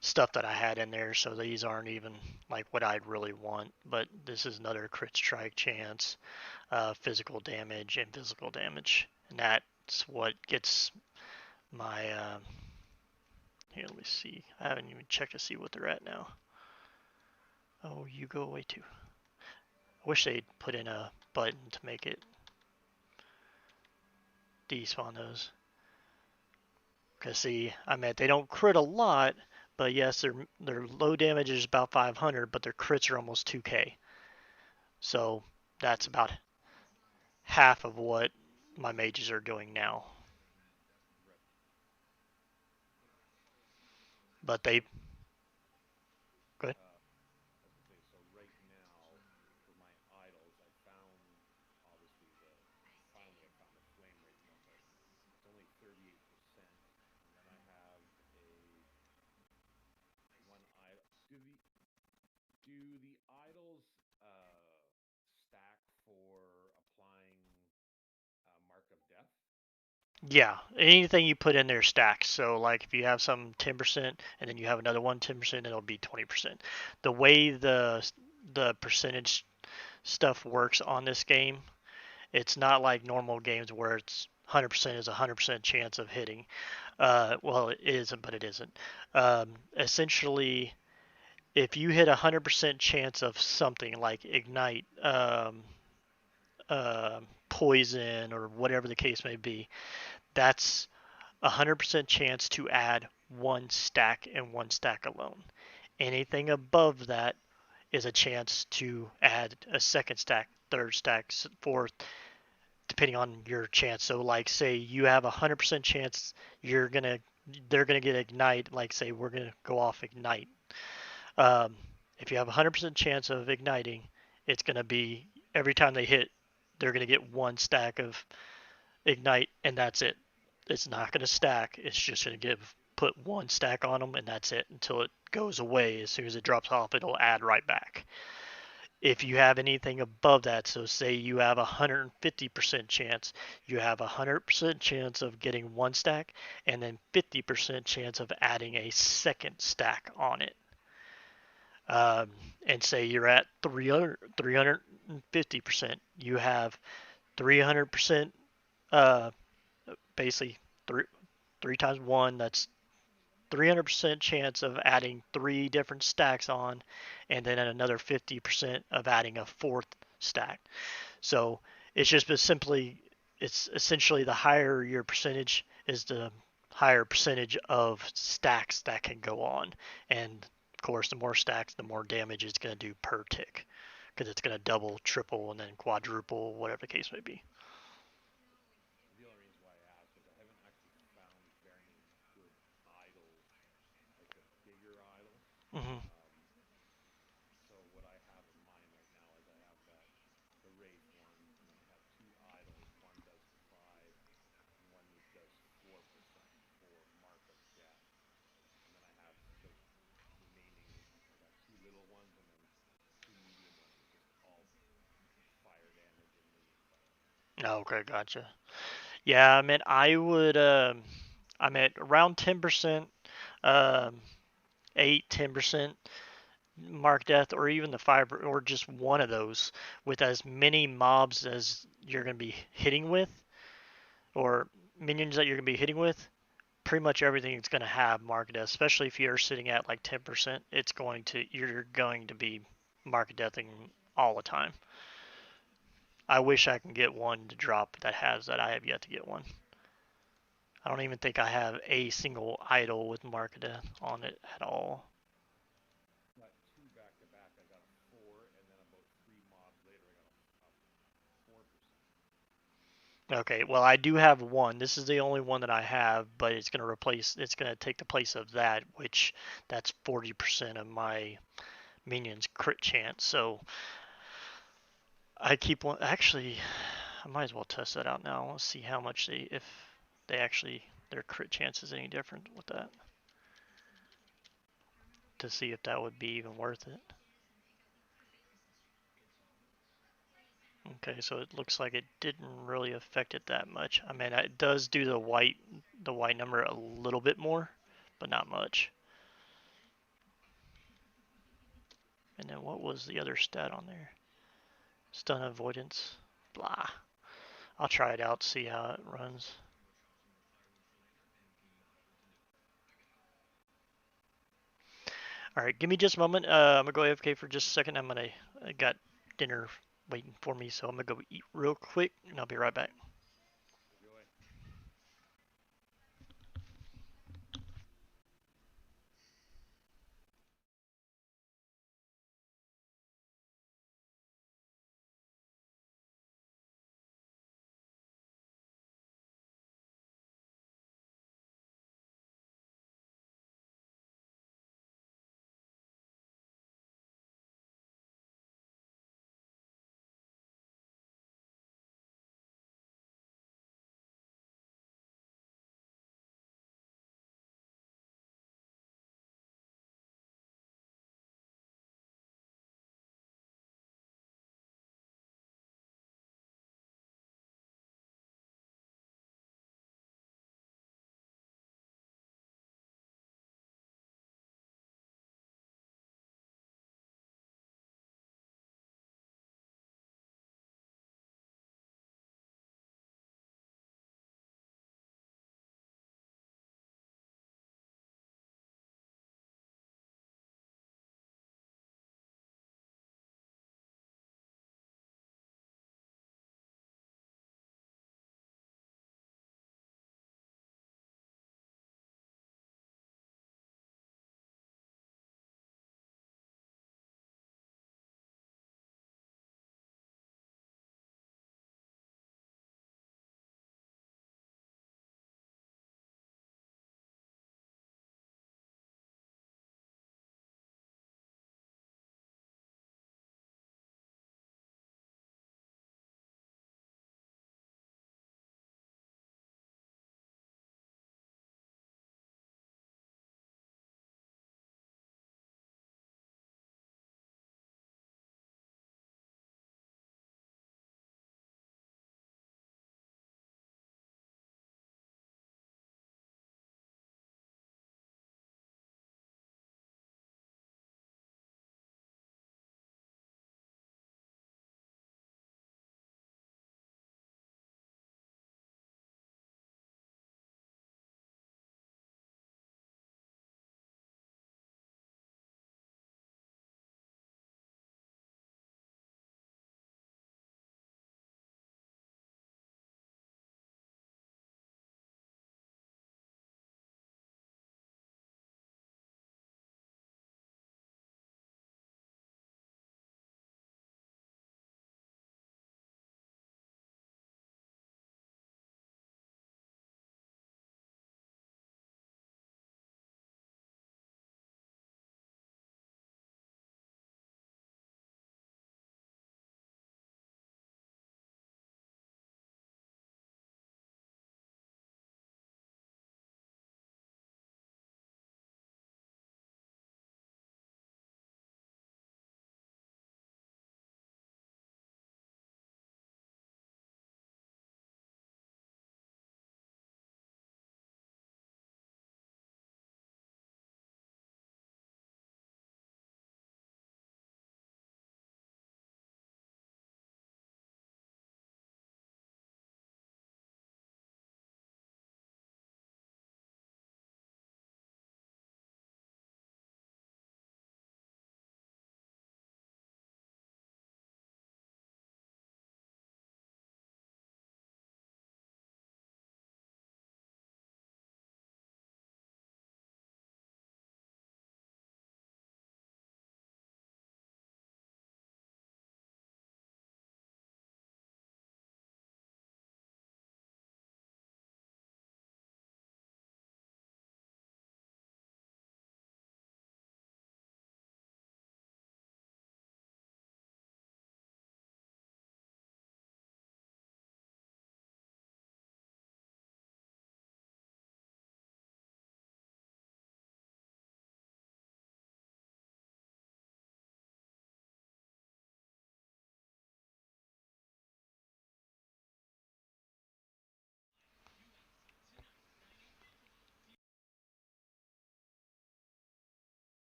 stuff that I had in there. So these aren't even like what I'd really want. But this is another crit strike chance, physical damage, and physical damage, and that's what gets my. Here, let me see. I haven't even checked to see what they're at now. Oh, you go away too. I wish they'd put in a button to make it despawn those. Because see, I meant they don't crit a lot, but yes, their low damage is about 500, but their crits are almost 2k. So that's about half of what my mages are doing now. But they good. I was gonna say, so right now, for my idols, I found obviously finally I found a flame rate one, but it's only 38%. And then I have a one idol. Do the idols stack for applying mark of death? Yeah, anything you put in there stacks. So like if you have some 10% and then you have another one 10%, it'll be 20%. The way the percentage stuff works on this game, it's not like normal games where it's 100% is a 100% chance of hitting. Well, it isn't, but it isn't. Essentially, if you hit a 100% chance of something like ignite, poison, or whatever the case may be, that's a 100% chance to add one stack and one stack alone. Anything above that is a chance to add a second stack, third stack, fourth, depending on your chance. So, like, say you have a 100% chance they're gonna get ignite. Like, say we're gonna go off ignite. Um, if you have a 100% chance of igniting, it's gonna be every time they hit, they're gonna get one stack of ignite, and that's it. It's not gonna stack. It's just gonna put one stack on them, and that's it until it goes away. As soon as it drops off, it'll add right back. If you have anything above that, so say you have a 150% chance, you have a 100% chance of getting one stack, and then 50% chance of adding a second stack on it. Um, and say you're at 300, 50%. You have 300%, basically three times one. That's 300% chance of adding three different stacks on, and then another 50% of adding a fourth stack. So it's just simply, it's essentially the higher your percentage is the higher percentage of stacks that can go on. And of course, the more stacks, the more damage it's going to do per tick, because it's going to double, triple, and then quadruple, whatever the case may be. The only reason why I asked is I haven't actually found very good idols, like a bigger idol. Mm-hmm. So what I have in mind right now is I have the Wraith one, and then I have two idols. One does 5, and one does 4% for mark of death. And then I have the remaining. I got two little ones and then two medium ones with just all fire damage and minion fire. Okay, gotcha. Yeah, I mean, I'm at around 10%, um, 8, 10% mark death, or even the fiber, or just one of those with as many mobs as you're going to be hitting with, or minions that you're going to be hitting with. Pretty much everything is going to have market death, especially if you're sitting at like 10%. You're going to be market deathing all the time. I wish I can get one to drop that has that. I have yet to get one. I don't even think I have a single idol with market death on it at all. Got two back to back. I got a 4, and then about 3 mobs later, I got a 4%. Okay, well I do have one. This is the only one that I have, but it's gonna take the place of that, which that's 40% of my minions crit chance. So I keep one. Actually, I might as well test that out now. Let's see how much if they actually their crit chance is any different with that, to see if that would be even worth it. Okay, so it looks like it didn't really affect it that much. I mean, it does do the white number a little bit more, but not much. And then what was the other stat on there? Stun avoidance. Blah. I'll try it out, see how it runs. All right, give me just a moment. I'm gonna go AFK for just a second. I got dinner waiting for me, so I'm gonna go eat real quick, and I'll be right back. Enjoy.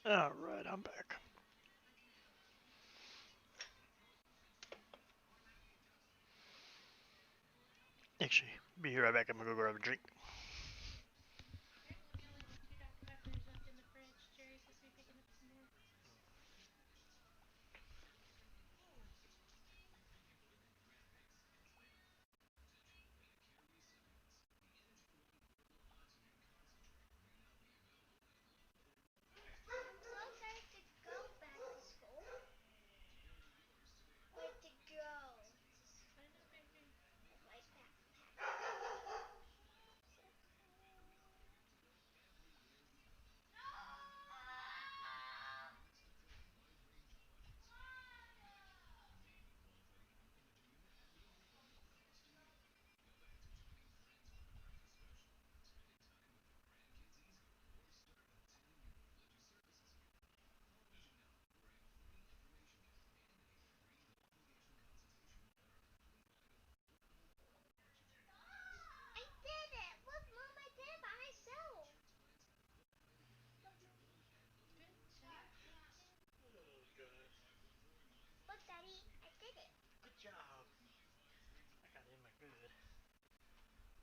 Alright, I'm back. Actually, be right back. I'm gonna go grab a drink.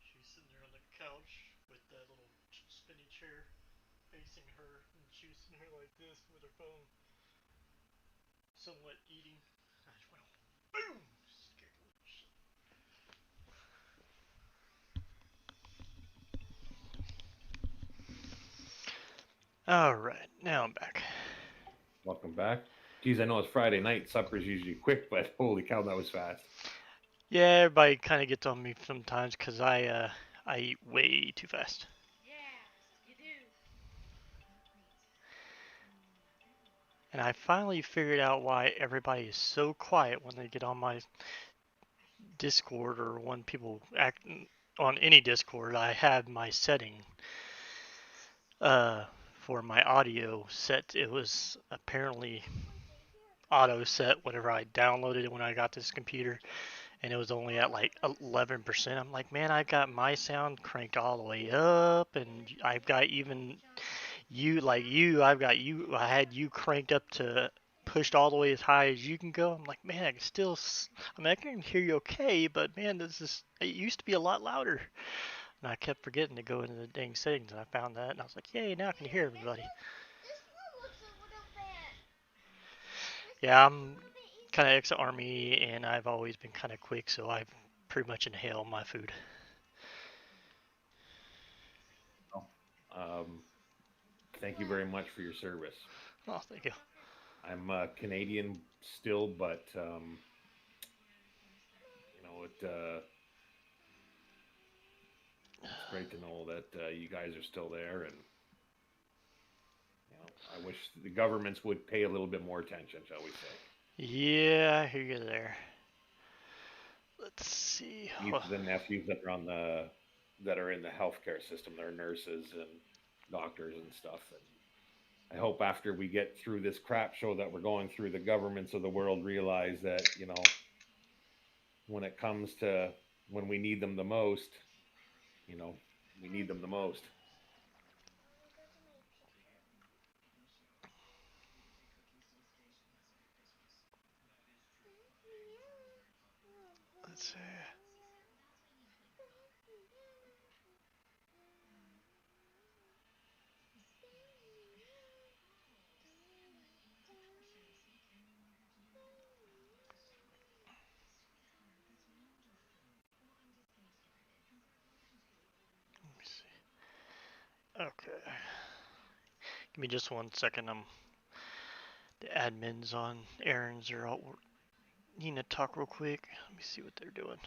She's sitting there on the couch with that little spinny chair facing her, and she was sitting here like this with her phone, somewhat eating. I just went boom! Scared the little shit. Alright, now I'm back. Welcome back. Geez, I know it's Friday night. Supper's usually quick, but holy cow, that was fast. Yeah, everybody kind of gets on me sometimes because I eat way too fast. And I finally figured out why everybody is so quiet when they get on my Discord or when people act on any Discord. I have my setting for my audio set. It was apparently auto set whenever I downloaded it when I got this computer, and it was only at like 11%. I'm like, man, I got my sound cranked all the way up, and I've got even I had you cranked up to pushed all the way as high as you can go. I'm like, man, I can still, I mean, I can hear you okay, but man, it used to be a lot louder. And I kept forgetting to go into the dang settings, and I found that, and I was like, yay, now I can hear everybody. Yeah, I'm kind of ex-army, and I've always been kind of quick, so I pretty much inhale my food. Thank you very much for your service. Oh, thank you. I'm Canadian still, but it's great to know that you guys are still there, and I wish the governments would pay a little bit more attention, shall we say? Yeah, I hear you there. Let's see. Nieces and nephews that are in the healthcare system, they're nurses and doctors and stuff, and I hope after we get through this crap show that we're going through, the governments of the world realize that, when it comes to when we need them the most, we need them the most. Let's see. Let me see. Okay. Give me just 1 second. The admins on errands are all needing to talk real quick. Let me see what they're doing.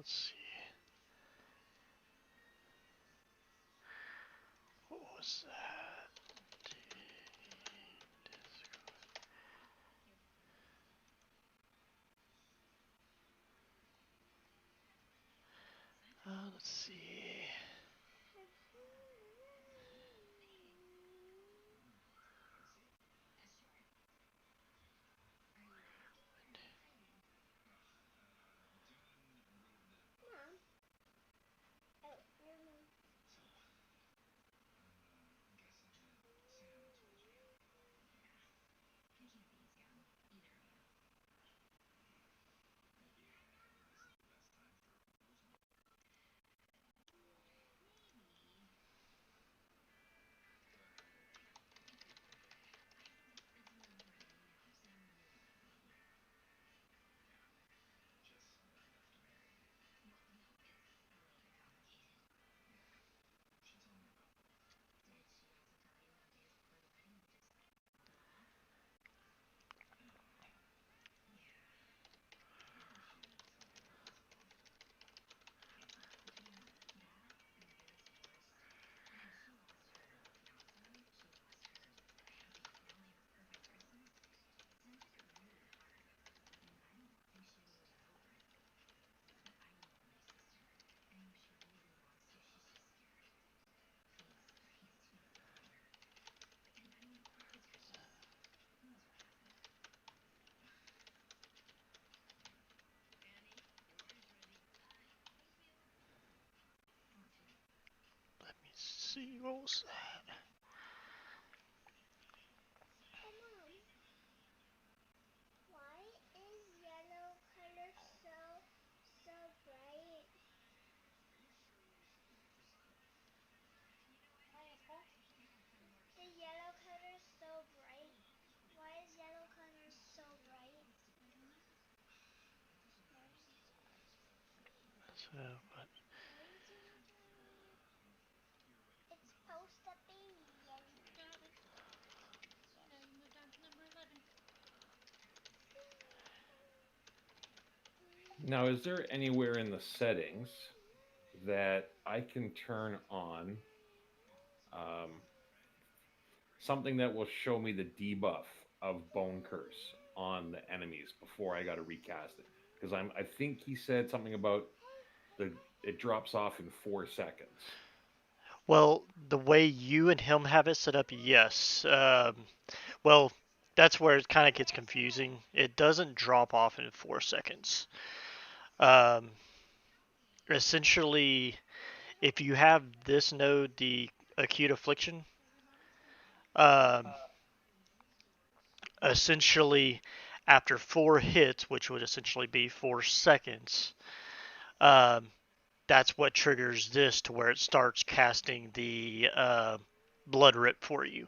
let's see. What was that? Let's see. Let me see. What was that? Why is yellow color so bright? The yellow color is so bright. Why is yellow color so bright? So, but It's supposed to be yellow. You moved on to number 11. Now, is there anywhere in the settings that I can turn on something that will show me the debuff of Bone Curse on the enemies before I got to recast it? Because I think he said something about it drops off in 4 seconds. well, the way you and him have it set up, yes. Well, that's where it kind of gets confusing. It doesn't drop off in 4 seconds. Um, Essentially, if you have this node, the acute affliction, um, essentially after 4 hits, which would essentially be 4 seconds, um, that's what triggers this to where it starts casting the blood rip for you.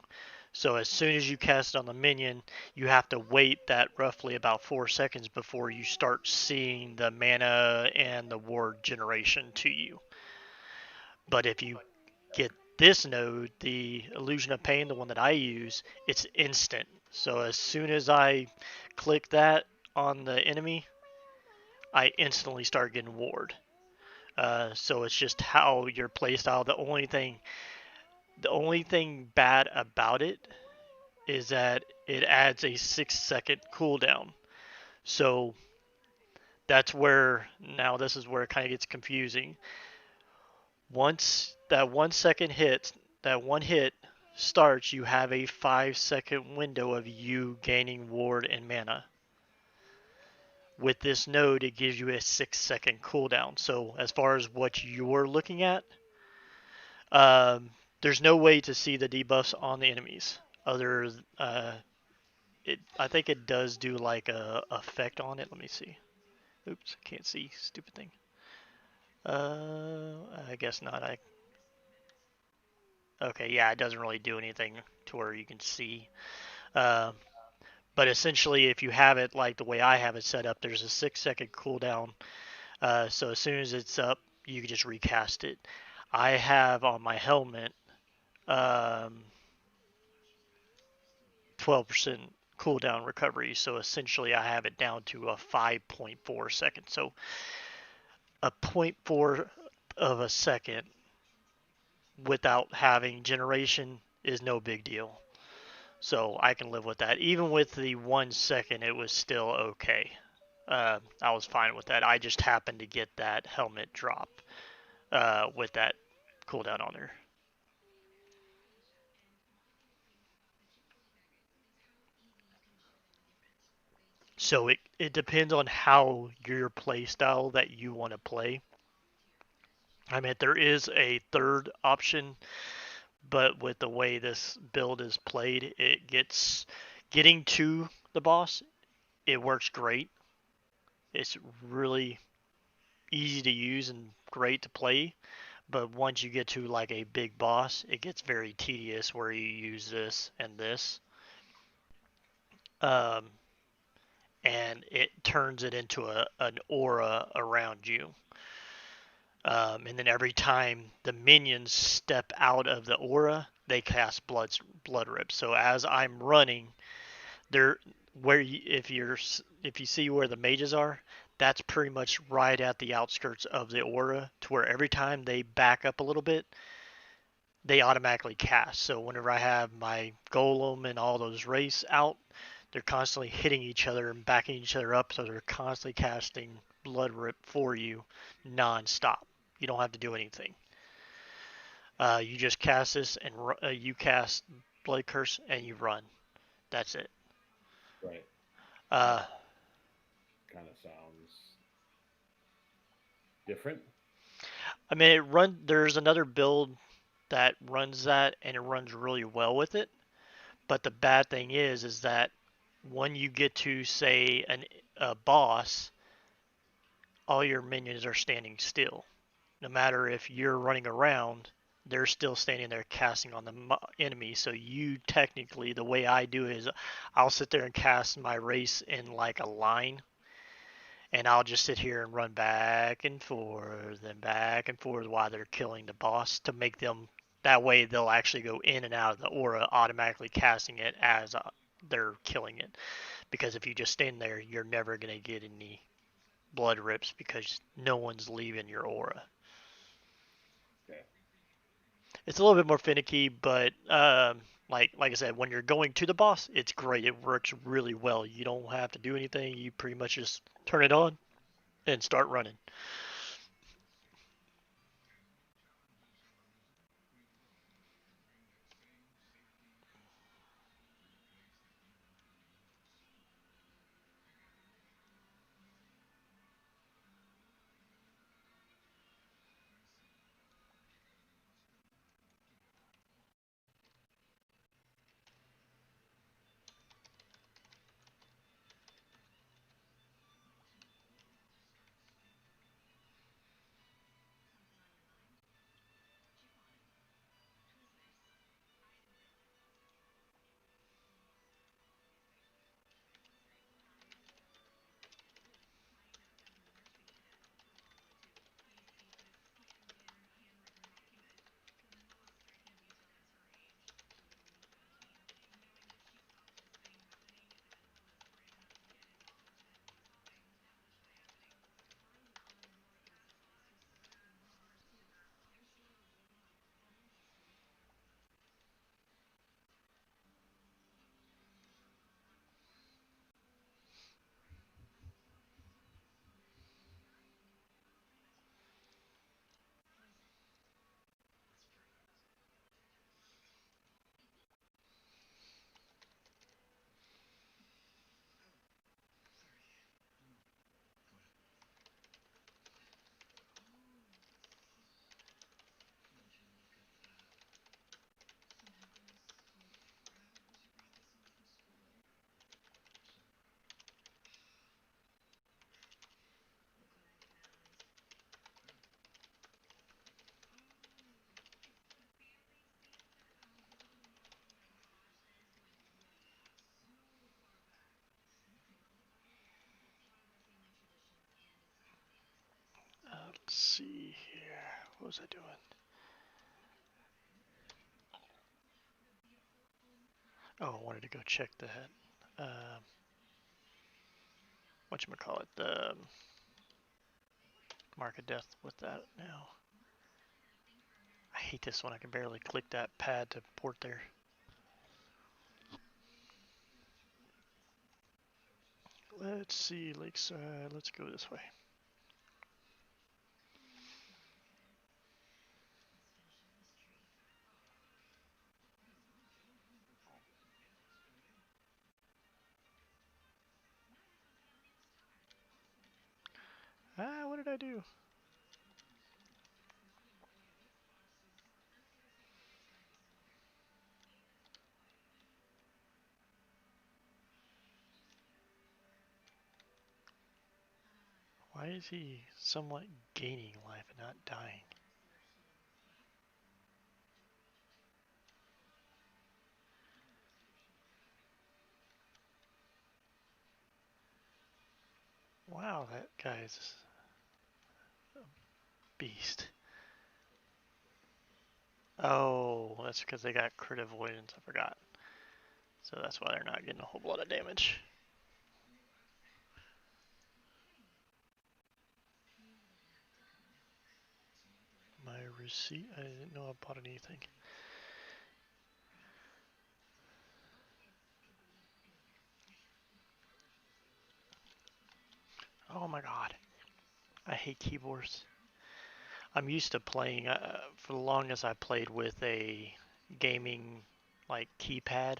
So as soon as you cast it on the minion, you have to wait that roughly about 4 seconds before you start seeing the mana and the ward generation to you. But if you get this node, the Illusion of Pain, the one that I use, it's instant. So as soon as I click that on the enemy, I instantly start getting ward. So it's just how your playstyle. The only thing bad about it is that it adds a 6 second cooldown. So that's where now this is where it kind of gets confusing. Once that 1 second hits, that one hit starts, you have a 5 second window of you gaining ward and mana. With this node, it gives you a 6 second cooldown. So as far as what you're looking at, um, there's no way to see the debuffs on the enemies. I think it does do like a effect on it. Let me see. Oops, can't see. Stupid thing. I guess not. Okay, yeah, it doesn't really do anything to where you can see. Uh, but essentially, if you have it like the way I have it set up, there's a 6 second cooldown. So as soon as it's up, you can just recast it. I have on my helmet 12% cooldown recovery, so essentially I have it down to a 5.4 seconds. So a point 0.4 of a second without having generation is no big deal. So I can live with that. Even with the 1 second, it was still okay. I was fine with that. I just happened to get that helmet drop with that cooldown on there. So it depends on how your play style that you want to play. I mean, there is a third option, but with the way this build is played, it gets getting to the boss. It works great. It's really easy to use and great to play. But once you get to like a big boss, it gets very tedious where you use this and this. Um, and it turns it into an aura around you. And then every time the minions step out of the aura, they cast blood rip. So as I'm running, they're where you, if you see where the mages are, that's pretty much right at the outskirts of the aura, to where every time they back up a little bit, they automatically cast. So whenever I have my golem and all those race out, they're constantly hitting each other and backing each other up, so they're constantly casting blood rip for you non-stop. You don't have to do anything. You just cast this and you cast blood curse and you run. That's it. Right. Uh, Kind of sounds different. I mean, There's another build that runs that and it runs really well with it. But the bad thing is that when you get to say a boss, all your minions are standing still. No matter if you're running around, they're still standing there casting on the enemy. So you technically, the way I do it is, I'll sit there and cast my race in like a line, and I'll just sit here and run back and forth while they're killing the boss to make them. That way, they'll actually go in and out of the aura, automatically casting it as they're killing it. Because if you just stand there, you're never gonna get any blood rips because no one's leaving your aura. Okay. It's a little bit more finicky, but like I said, when you're going to the boss, it's great. It works really well. You don't have to do anything. You pretty much just turn it on and start running. Let's see here. What was I doing? Oh, I wanted to go check that. Whatchamacallit? The Mark of death with that now. I hate this one. I can barely click that pad to port there. Let's see, Lakeside. Let's go this way. Ah, what did I do? Why is he somewhat gaining life and not dying? Wow, that guy's a beast. Oh, that's because they got crit avoidance, I forgot. So that's why they're not getting a whole lot of damage. My receipt? I didn't know I bought anything. Oh my god. I hate keyboards. I'm used to playing, for the longest I played with a gaming like keypad.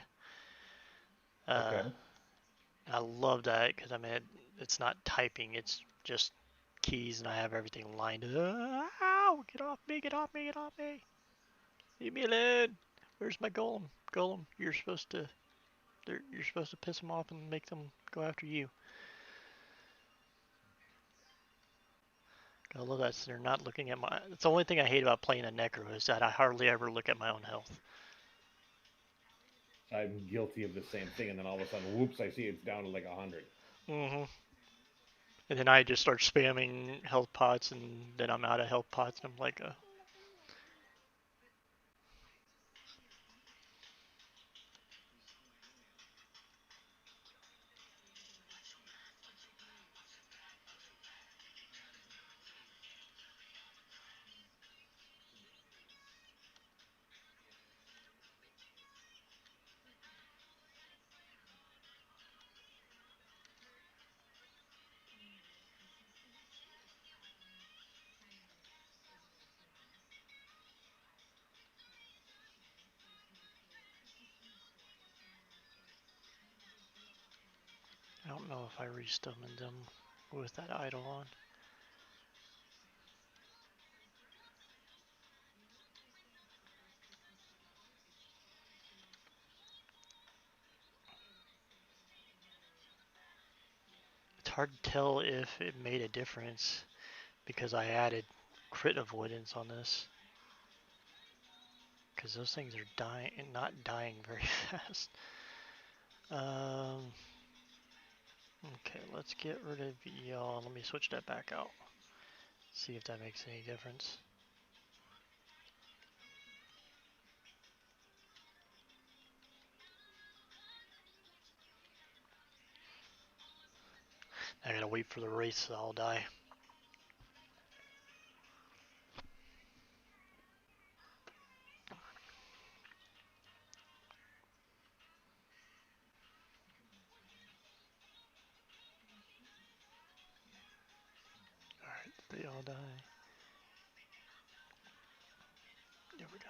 Okay. I love that because I mean it's not typing, it's just keys, and I have everything lined up. Ow! Get off me! Get off me! Get off me! Leave me alone! Where's my golem? Golem, you're supposed to piss them off and make them go after you. I love that they're not looking at my. It's the only thing I hate about playing a necro is that I hardly ever look at my own health. I'm guilty of the same thing, and then all of a sudden, whoops! I see it's down to like 100. Mm-hmm. And then I just start spamming health pots, and then I'm out of health pots, and I'm like, I don't know if I resummoned them with that idle on. It's hard to tell if it made a difference because I added crit avoidance on this. Because those things are dying, not dying very fast. Okay, let's get rid of y'all. Let me switch that back out. See if that makes any difference. I gotta wait for the race so I'll die. Alright, they all die. There we go.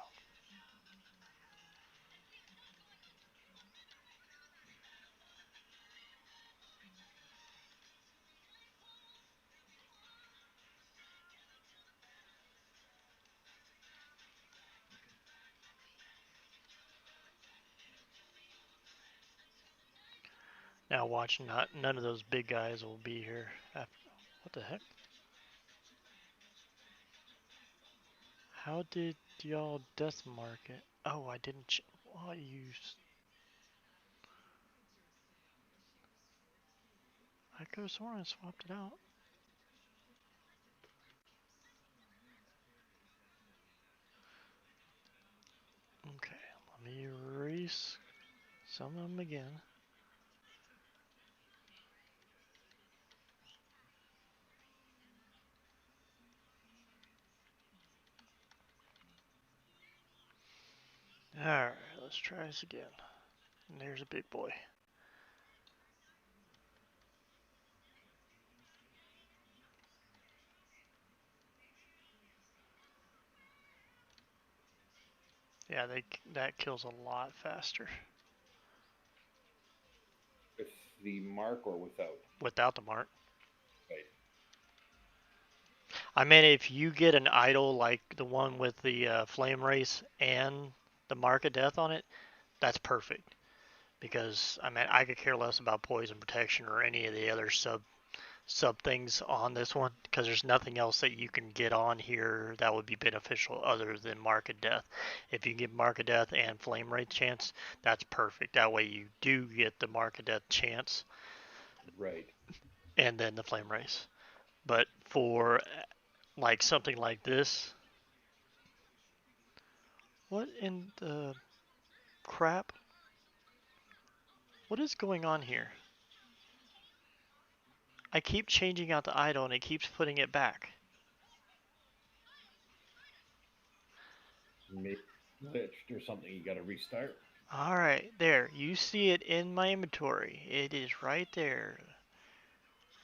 Now watch, none of those big guys will be here after. What the heck? How did y'all death mark it? Oh, I didn't. Oh, I could have sworn I swapped it out. Okay, let me erase some of them again. let's try this again. And there's a big boy. Yeah, that kills a lot faster. With the mark or without? Without the mark. Right. I mean, if you get an idol like the one with the flame race and the mark of death on it, that's perfect. Because I mean, I could care less about poison protection or any of the other sub things on this one, because there's nothing else that you can get on here that would be beneficial other than mark of death. If you get mark of death and flame rate chance, that's perfect. That way you do get the mark of death chance Right. and then the flame race. But for like something like this, what in the crap? What is going on here? I keep changing out the idol and it keeps putting it back. Maybe glitched or something. You got to restart. Alright, there. You see it in my inventory. It is right there.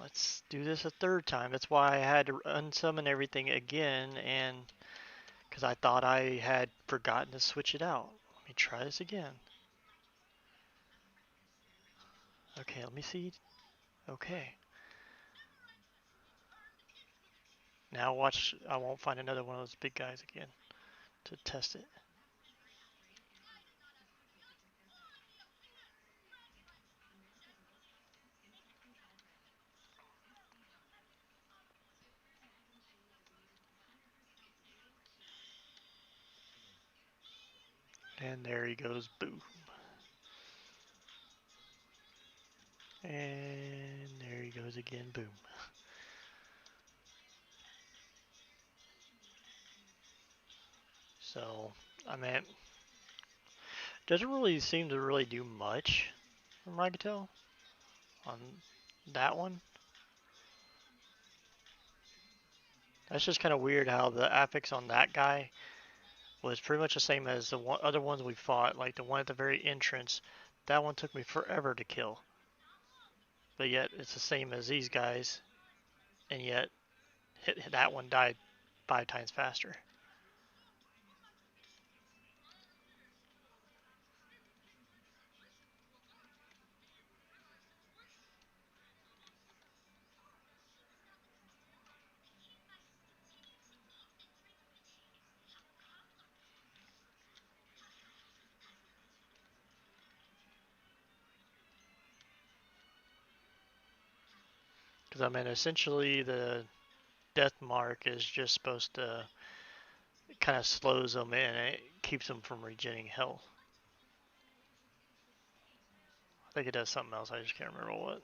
Let's do this a third time. That's why I had to unsummon everything again, and because I thought I had forgotten to switch it out. Let me try this again. Okay, let me see. Okay. Now watch, I won't find another one of those big guys again to test it. And there he goes, boom. And there he goes again, boom. So, I mean, doesn't really seem to really do much from what I can tell on that one. That's just kind of weird how the affix on that guy was pretty much the same as the other ones we fought. Like the one at the very entrance, that one took me forever to kill. But yet it's the same as these guys, and yet that one died 5 times faster. Because I mean, essentially the death mark is just supposed to kind of slows them in and it keeps them from regenerating health. I think it does something else. I just can't remember what.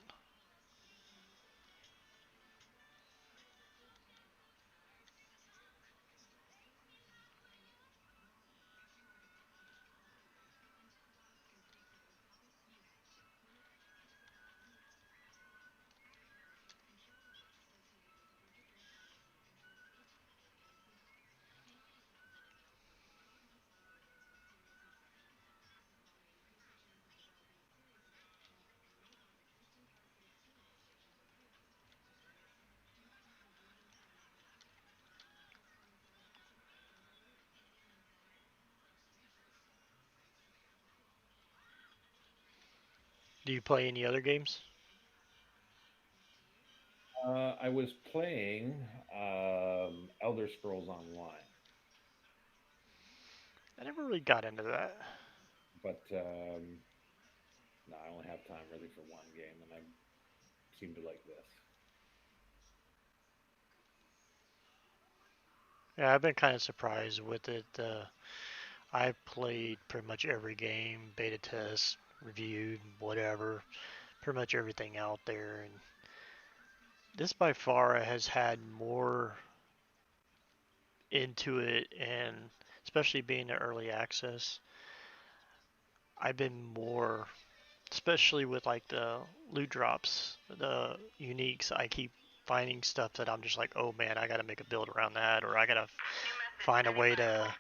Do you play any other games? I was playing Elder Scrolls Online, I never really got into that. but no, I only have time really for one game, and I seem to like this. Yeah, I've been kind of surprised with it. I played pretty much every game, beta test, reviewed, whatever, pretty much everything out there. And this by far has had more into it, and especially being the early access, I've been more, especially with like the loot drops, the uniques. I keep finding stuff that I'm just like, oh man, I gotta make a build around that, or I gotta find a way to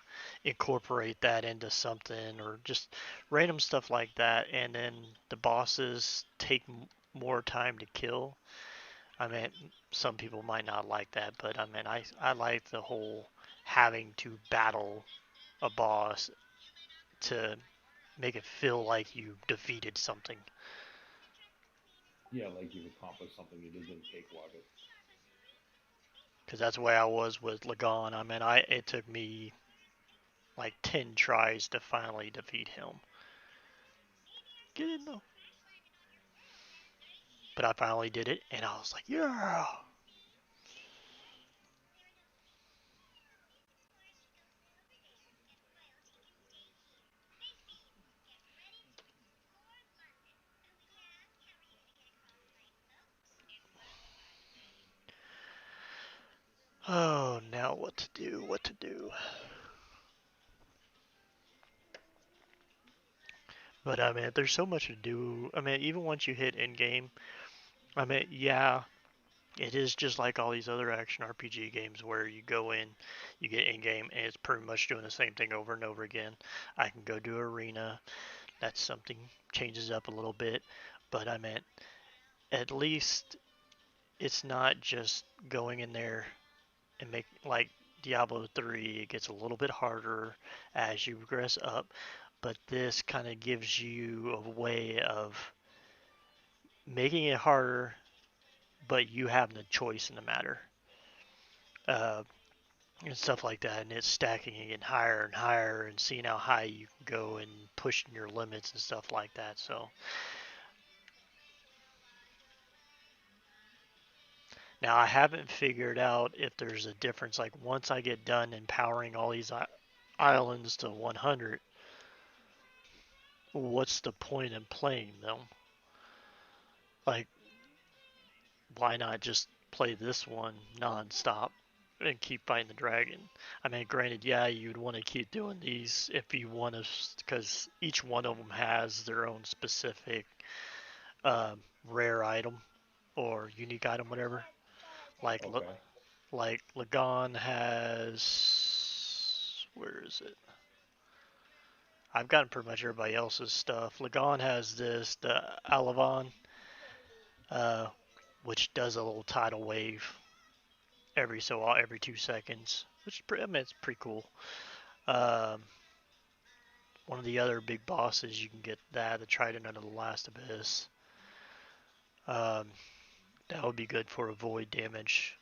incorporate that into something, or just random stuff like that. And then the bosses take more time to kill. I mean, some people might not like that, but I mean, I like the whole having to battle a boss to make it feel like you defeated something. Yeah, like you've accomplished something you did in Cakewalk. Because that's the way I was with Lagon. I mean, it took me like 10 tries to finally defeat him. Get in though. But I finally did it, and I was like, yeah. Oh, now what to do? What to do? But I mean, there's so much to do. I mean, even once you hit in game, I mean, yeah, it is just like all these other action RPG games where you go in, you get in game, and it's pretty much doing the same thing over and over again. I can go do arena. That's something changes up a little bit, but I meant at least it's not just going in there and make like Diablo 3. It gets a little bit harder as you progress up, but this kind of gives you a way of making it harder, but you have the choice in the matter. Uh, and stuff like that, and it's stacking it getting higher and higher, and seeing how high you can go and pushing your limits and stuff like that. So now I haven't figured out if there's a difference. Like once I get done empowering all these islands to 100, what's the point in playing them? Like, why not just play this one non-stop and keep fighting the dragon? I mean, granted, yeah, you'd want to keep doing these if you want to, because each one of them has their own specific rare item or unique item, whatever. Like, Okay. like Lagon has, where is it? I've gotten pretty much everybody else's stuff. Lagon has this, the Alavon, uh, which does a little tidal wave every 2 seconds, which is pretty, I mean, it's pretty cool. Um, One of the other big bosses, you can get that, the Trident under the Last Abyss. Um, that would be good for a void damage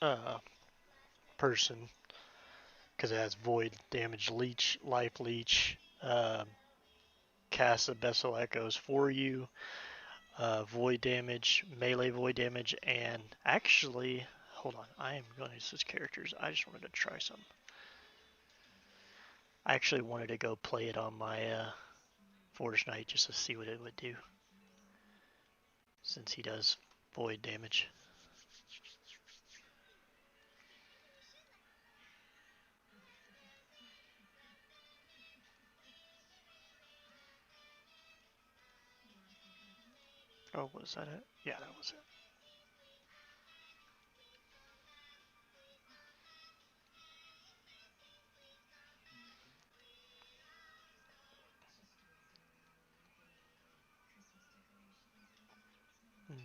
uh, person, because it has void damage leech, life leech, cast Abyssal Echoes for you, void damage, melee void damage, and actually, hold on, I am going to switch characters. I just wanted to try some. I actually wanted to go play it on my Forge Knight just to see what it would do, since he does void damage. Oh, was that it? Yeah, that was it.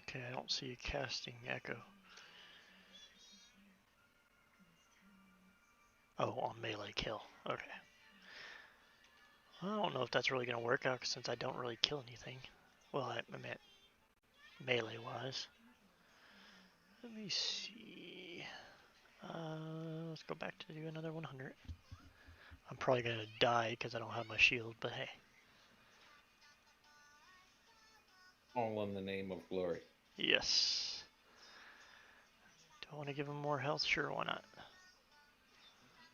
Okay, I don't see a casting echo. Oh, on melee kill. Okay. I don't know if that's really going to work out since I don't really kill anything. Well, I meant melee wise. Let me see. Let's go back to do another 100. I'm probably going to die because I don't have my shield, but hey. All in the name of glory. Yes. Do I want to give him more health? Sure, why not?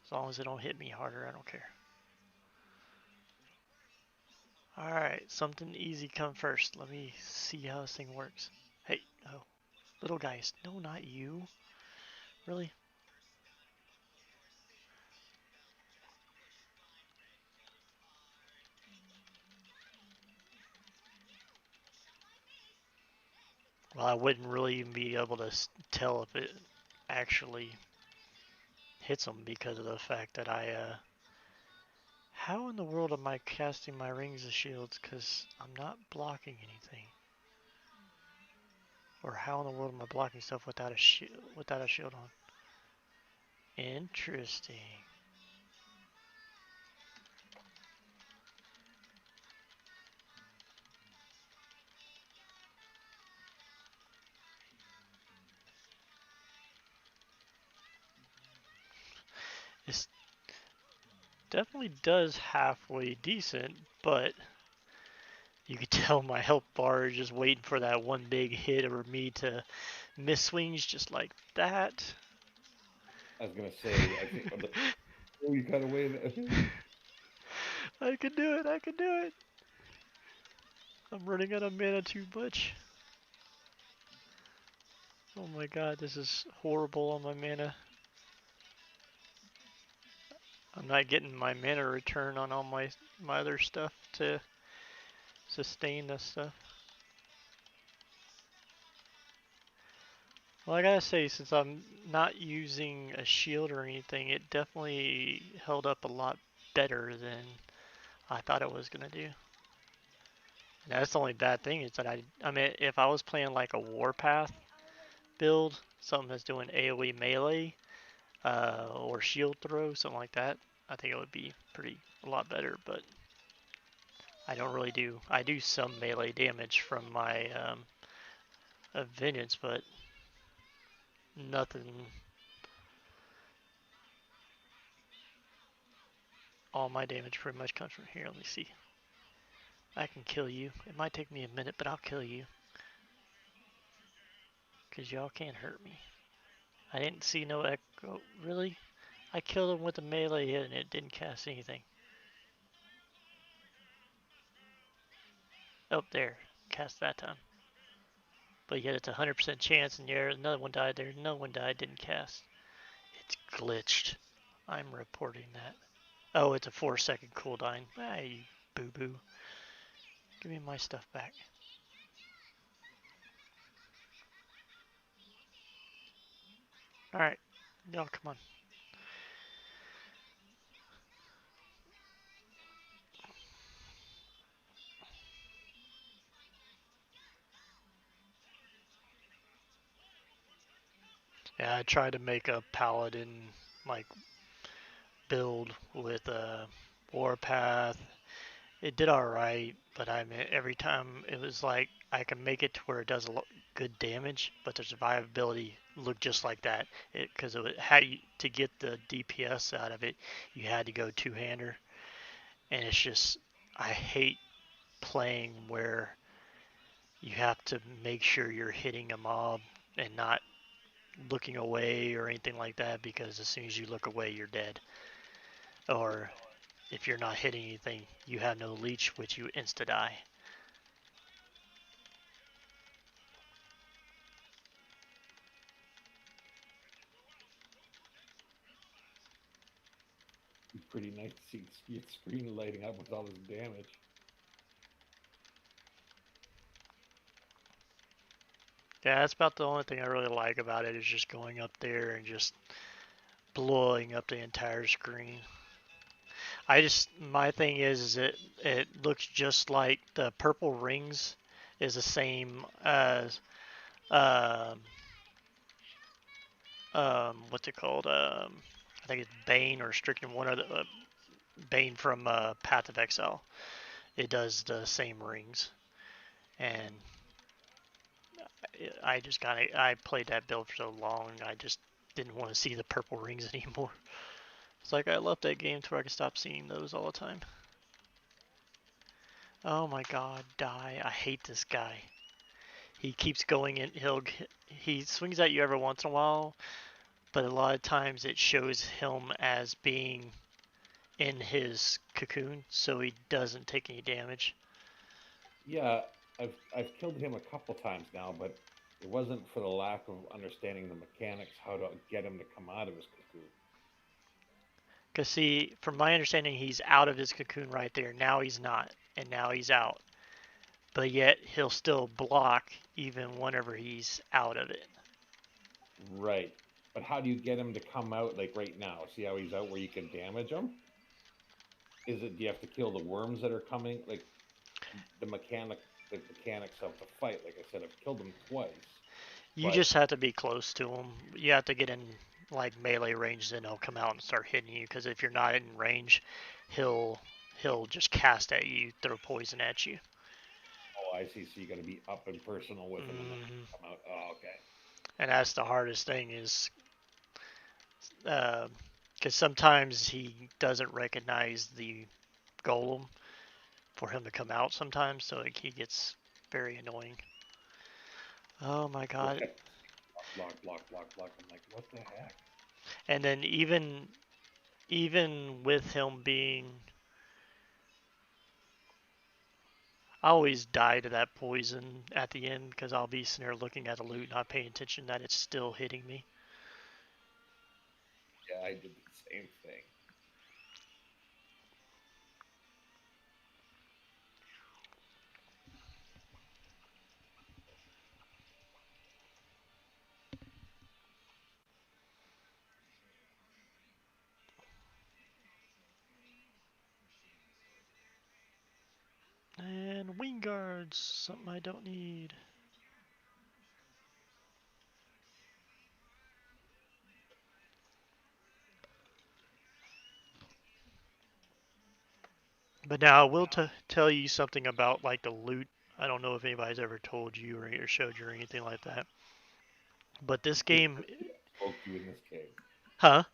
As long as it don't hit me harder, I don't care. Alright, something easy come first. Let me see how this thing works. Hey, oh. Little guys. No, not you. Really? Well, I wouldn't really even be able to tell if it actually hits them because of the fact that how in the world am I casting my rings as shields? Because I'm not blocking anything. Or how in the world am I blocking stuff without a shield on? Interesting. It definitely does halfway decent, but you could tell my health bar is just waiting for that one big hit or me to miss swings just like that. I was gonna say, I think. Oh, you got away. I can do it, I can do it. I'm running out of mana too much. Oh my god, this is horrible on my mana. I'm not getting my mana return on all my other stuff to sustain this stuff. Well, I gotta say, since I'm not using a shield or anything, it definitely held up a lot better than I thought it was gonna do. And that's the only bad thing is that I mean, if I was playing like a Warpath build, something that's doing AoE melee, or shield throw, something like that, I think it would be a lot better, but I don't really do. I do some melee damage from my vengeance, but nothing. All my damage pretty much comes from here. Let me see. I can kill you. It might take me a minute, but I'll kill you. Because y'all can't hurt me. I didn't see no echo. Really? I killed him with a melee hit and it didn't cast anything. Oh, there. Cast that time. But yet it's a 100% chance, and there another one died there. No one died, didn't cast. It's glitched. I'm reporting that. Oh, it's a 4-second cooldown. Ah, you boo-boo. Give me my stuff back. Alright. Y'all, come on. Yeah, I tried to make a paladin, like, build with a warpath. It did alright, but I mean, every time it was like I can make it to where it does good damage, but the survivability looked just like that. Because it had to get the DPS out of it, you had to go two-hander, and it's just I hate playing where you have to make sure you're hitting a mob and not looking away or anything like that, because as soon as you look away, you're dead. Or if you're not hitting anything, you have no leech, which you insta-die. It's pretty nice to see your screen lighting up with all this damage. Yeah, that's about the only thing I really like about it is just going up there and just blowing up the entire screen. My thing is it looks just like the purple rings is the same as what's it called? I think it's Bane or Stricken, one of the Bane from Path of Exile. It does the same rings, and I played that build for so long, I just didn't want to see the purple rings anymore. It's like I left that game to where I could stop seeing those all the time. Oh my god, die. I hate this guy. He keeps going in, he swings at you every once in a while, but a lot of times it shows him as being in his cocoon, so he doesn't take any damage. Yeah, I've killed him a couple times now, but it wasn't for the lack of understanding the mechanics, how to get him to come out of his cocoon. Because see, from my understanding, he's out of his cocoon right there. Now he's not, and now he's out. But yet he'll still block even whenever he's out of it. Right. But how do you get him to come out like right now? See how he's out where you can damage him? Is it do you have to kill the worms that are coming? Like the mechanics of the fight. Like I said, I've killed them twice, You but just have to be close to him. You have to get in like melee range, then he'll come out and start hitting you. Because if you're not in range, he'll he'll just cast at you, throw poison at you. oh, I see. So you got to be up and personal with him and then Hmm. come out. Oh, okay. And that's the hardest thing is because sometimes he doesn't recognize the golem for him to come out sometimes, so like, he gets very annoying. Oh my god. Right. Block, block, block, block. I'm like, what the heck? And then even with him being, I always die to that poison at the end because I'll be sitting there looking at the loot, not paying attention that it's still hitting me. Yeah, I did the same thing. And wing guards, something I don't need. But now I will tell you something about like the loot. I don't know if anybody's ever told you or showed you or anything like that. But this You're game, the first person I've spoke to in this game. huh?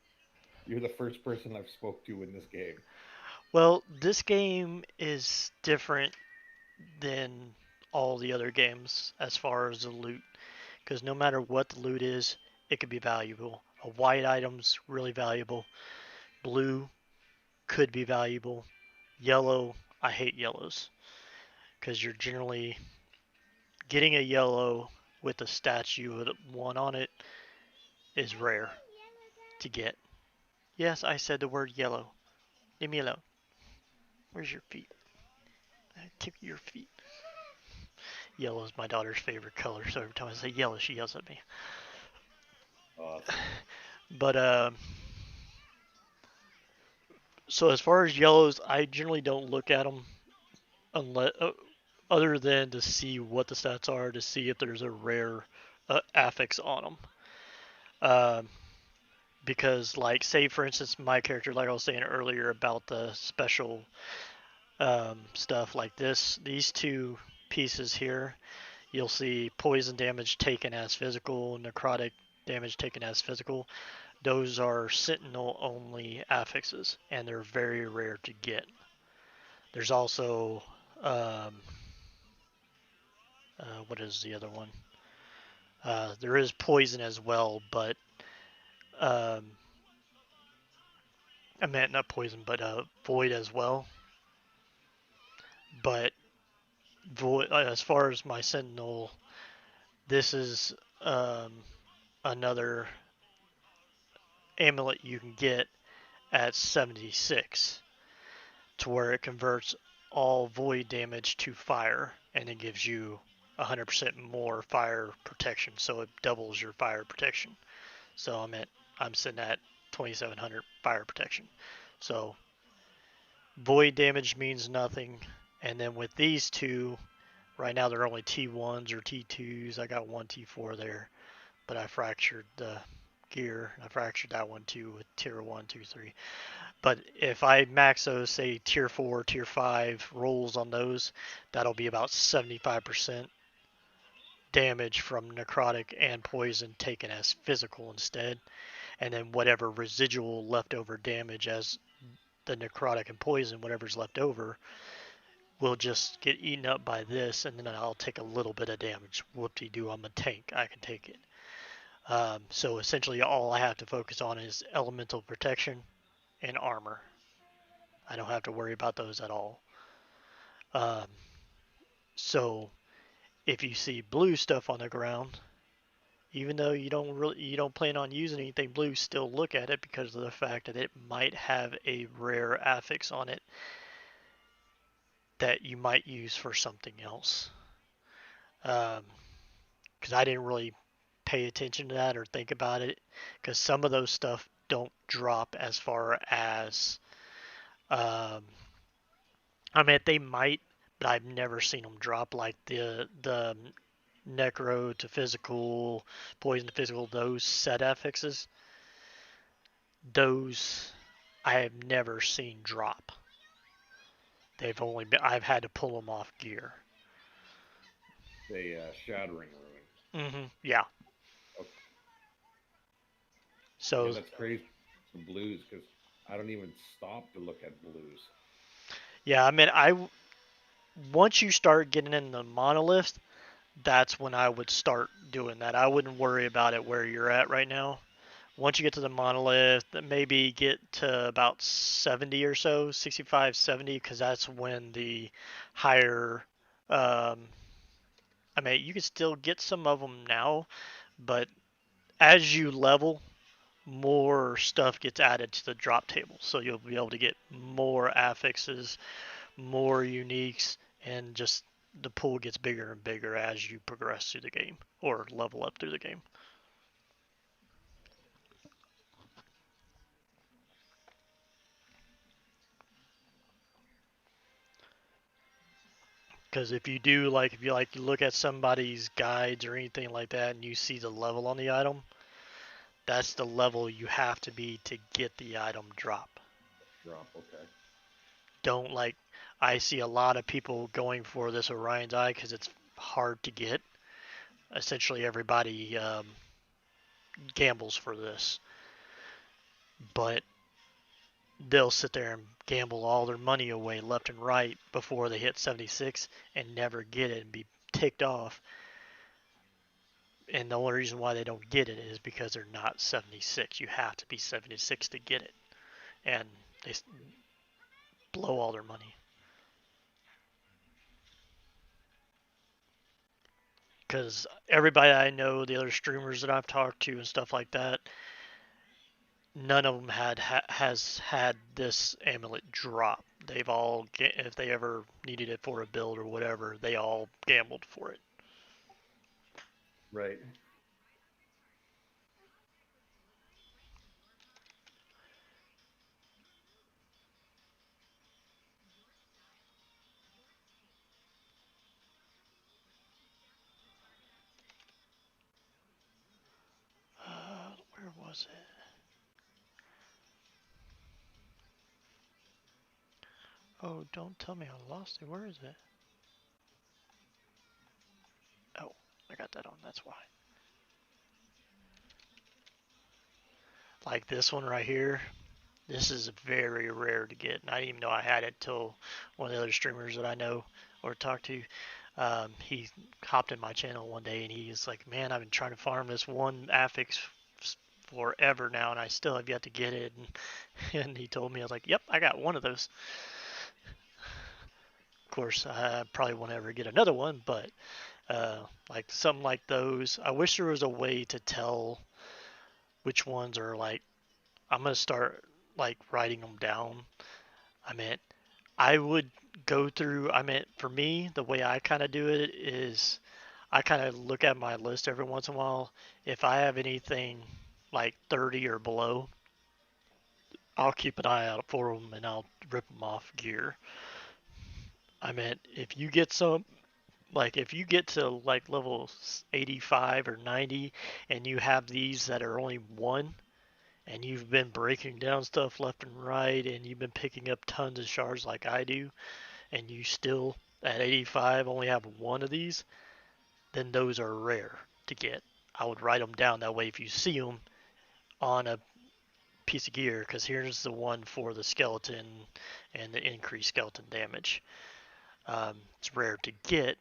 You're the first person I've spoke to in this game. Well, this game is different than all the other games as far as the loot, because no matter what the loot is, it could be valuable. A white item's really valuable. Blue could be valuable. Yellow, I hate yellows because you're generally getting a yellow with a statue with one on it is Why do you rare want yellow, to Dad? get. Yes, I said the word yellow. Leave me alone. Where's your feet? I tickle your feet. Yellow is my daughter's favorite color, so every time I say yellow, she yells at me. Awesome. But so as far as yellows, I generally don't look at them unless other than to see what the stats are to see if there's a rare affix on them. Um, because like say for instance my character, like I was saying earlier about the special stuff like this, these two pieces here, you'll see poison damage taken as physical, necrotic damage taken as physical. Those are sentinel only affixes, and they're very rare to get. There's also what is the other one? There is poison as well, but um, I meant not poison, but void as well. But void, as far as my sentinel, this is another amulet you can get at 76, to where it converts all void damage to fire, and it gives you 100% more fire protection, so it doubles your fire protection. So I'm sitting at 2700 fire protection. So void damage means nothing, and then with these two, right now they're only T1s or T2s. I got one T4 there, but I fractured the gear. I fractured that one too with tier 1, 2, 3. But if I max those, say tier 4, tier 5 rolls on those, that'll be about 75% damage from necrotic and poison taken as physical instead. And then whatever residual leftover damage as the necrotic and poison, whatever's left over, will just get eaten up by this, and then I'll take a little bit of damage. Whoop-de-doo, I'm a tank. I can take it. So essentially all I have to focus on is elemental protection and armor. I don't have to worry about those at all. Um, so if you see blue stuff on the ground, even though you don't plan on using anything blue, still look at it because of the fact that it might have a rare affix on it that you might use for something else. Because I didn't really pay attention to that or think about it, because some of those stuff don't drop as far as I mean they might, but I've never seen them drop like the necro to physical, poison to physical. Those set affixes, those I have never seen drop. They've only been I've had to pull them off gear. The shattering ruin. Yeah. Okay. Yeah, So that's crazy. The blues, because I don't even stop to look at blues. yeah, I mean once you start getting in the monolith, that's when I would start doing that. I wouldn't worry about it where you're at right now. Once you get to the monolith, maybe get to about 70 or so, 65, 70, because that's when the higher. Um, I mean, you can still get some of them now, but as you level, more stuff gets added to the drop table. So you'll be able to get more affixes, more uniques, and just the pool gets bigger and bigger as you progress through the game or level up through the game. Because if you do like if you look at somebody's guides or anything like that and you see the level on the item, that's the level you have to be to get the item drop. Drop, okay. Don't like I see a lot of people going for this Orion's Eye because it's hard to get. Essentially, everybody gambles for this, but they'll sit there and gamble all their money away left and right before they hit 76 and never get it and be ticked off. And the only reason why they don't get it is because they're not 76. You have to be 76 to get it, and they blow all their money. Because everybody I know, the other streamers that I've talked to and stuff like that, none of them has had this amulet drop. They've all, if they ever needed it for a build or whatever, they all gambled for it. Right. Where was it? Oh, don't tell me I lost it. Where is it? Oh, I got that on. That's why. Like this one right here. This is very rare to get, and I didn't even know I had it till one of the other streamers that I know or talk to. He hopped in my channel one day and he's like, "Man, I've been trying to farm this one affix forever now, and I still have yet to get it." And he told me, I was like, "Yep, I got one of those." Of course, I probably won't ever get another one, but like something like those, I wish there was a way to tell which ones are like. I'm gonna start like writing them down. I mean, I would go through. I mean, for me, the way I kind of do it is I kind of look at my list every once in a while. If I have anything like 30 or below, I'll keep an eye out for them and I'll rip them off gear. I mean, if you get some, like if you get to like level 85 or 90 and you have these that are only one and you've been breaking down stuff left and right and you've been picking up tons of shards like I do, and you still at 85 only have one of these, then those are rare to get. I would write them down that way if you see them on a piece of gear, because here's the one for the skeleton and the increased skeleton damage. It's rare to get,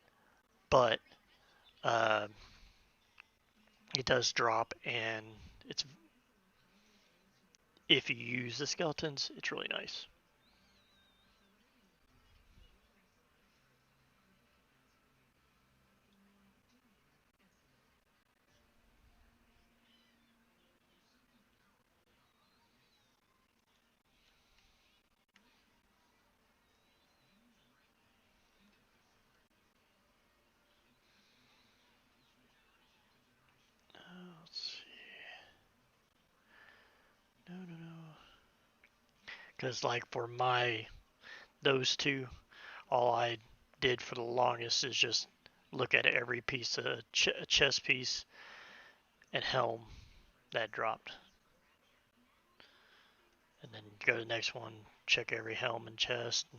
but uh, it does drop, and it's if you use the skeletons, it's really nice. Because like for those two, all I did for the longest is just look at every piece of chest piece and helm that dropped, and then go to the next one, check every helm and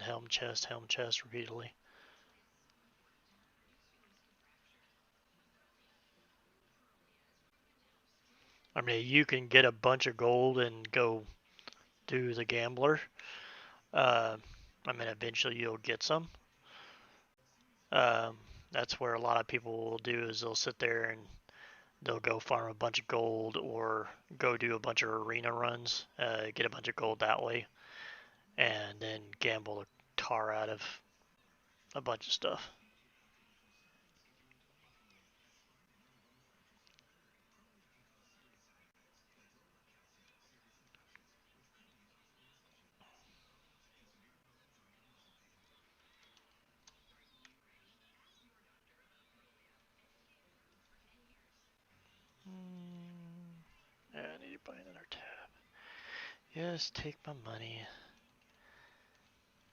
helm chest repeatedly. I mean, you can get a bunch of gold and go do the gambler. Uh, I mean, eventually you'll get some. Um, that's where a lot of people will do is they'll sit there and they'll go farm a bunch of gold or go do a bunch of arena runs, get a bunch of gold that way, and then gamble the tar out of a bunch of stuff. Yeah, I need to buy another tab. Yes, take my money.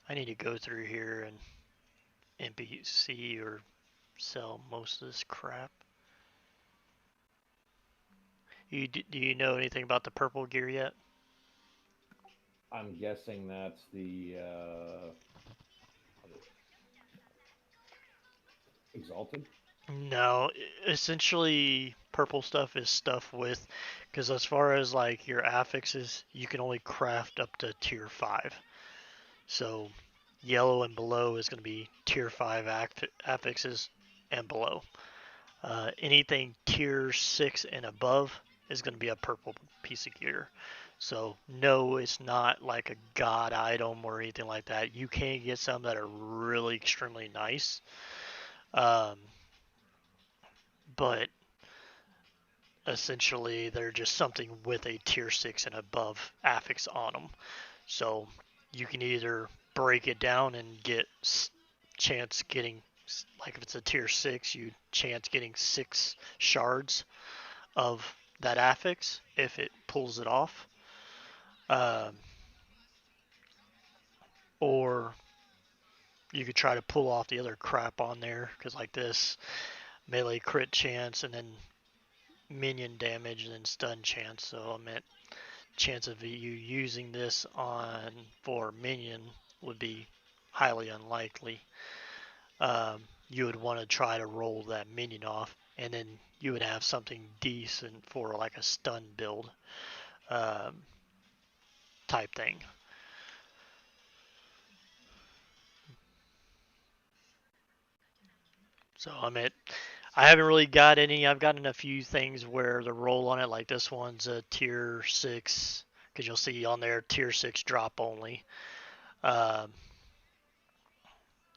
I need to go through here and NPC or sell most of this crap. Do you know anything about the purple gear yet? I'm guessing that's the Exalted. No, essentially purple stuff is stuff with, because as far as like your affixes, you can only craft up to tier 5. So yellow and below is going to be tier 5 affixes and below. Anything tier 6 and above is going to be a purple piece of gear. So no, it's not like a god item or anything like that. You can get some that are really extremely nice. Um, but essentially they're just something with a tier 6 and above affix on them. So you can either break it down and get chance getting, like if it's a tier 6, you chance getting 6 shards of that affix if it pulls it off. Um, or you could try to pull off the other crap on there, because like this melee crit chance and then minion damage and then stun chance. So I meant chance of you using this on for minion would be highly unlikely. You would want to try to roll that minion off, and then you would have something decent for like a stun build um, type thing. So I haven't really got any. I've gotten a few things where the roll on it, like this one's a tier 6, because you'll see on there tier 6 drop only. Um,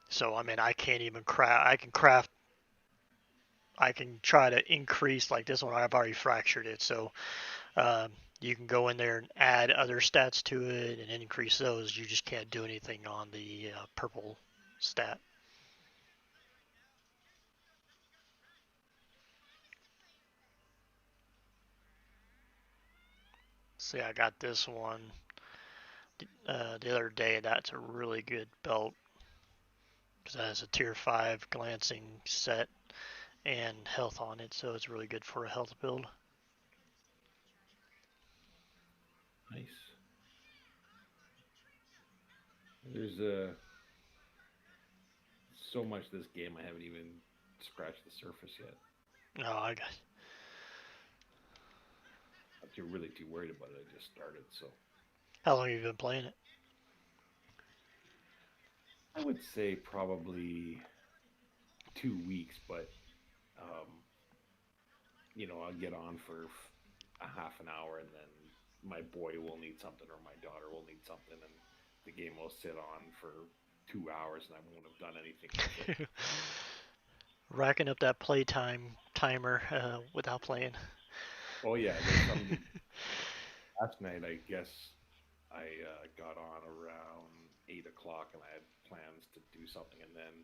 so I can't even craft. I can craft. I can try to increase like this one. I've already fractured it, so you can go in there and add other stats to it and increase those. You just can't do anything on the purple stat. See, I got this one the other day. That's a really good belt because it has a tier 5 glancing set and health on it, so it's really good for a health build. Nice. There's so much this game I haven't even scratched the surface yet. No, I got. I'm too really too worried about it. I just started, so How long have you been playing it? I would say probably 2 weeks. But um, I'll get on for a half an hour, and then my boy will need something, or my daughter will need something, and the game will sit on for 2 hours, and I won't have done anything with it. Racking up that playtime timer without playing. Oh yeah, there's some. Last night, I guess I got on around 8 o'clock, and I had plans to do something, and then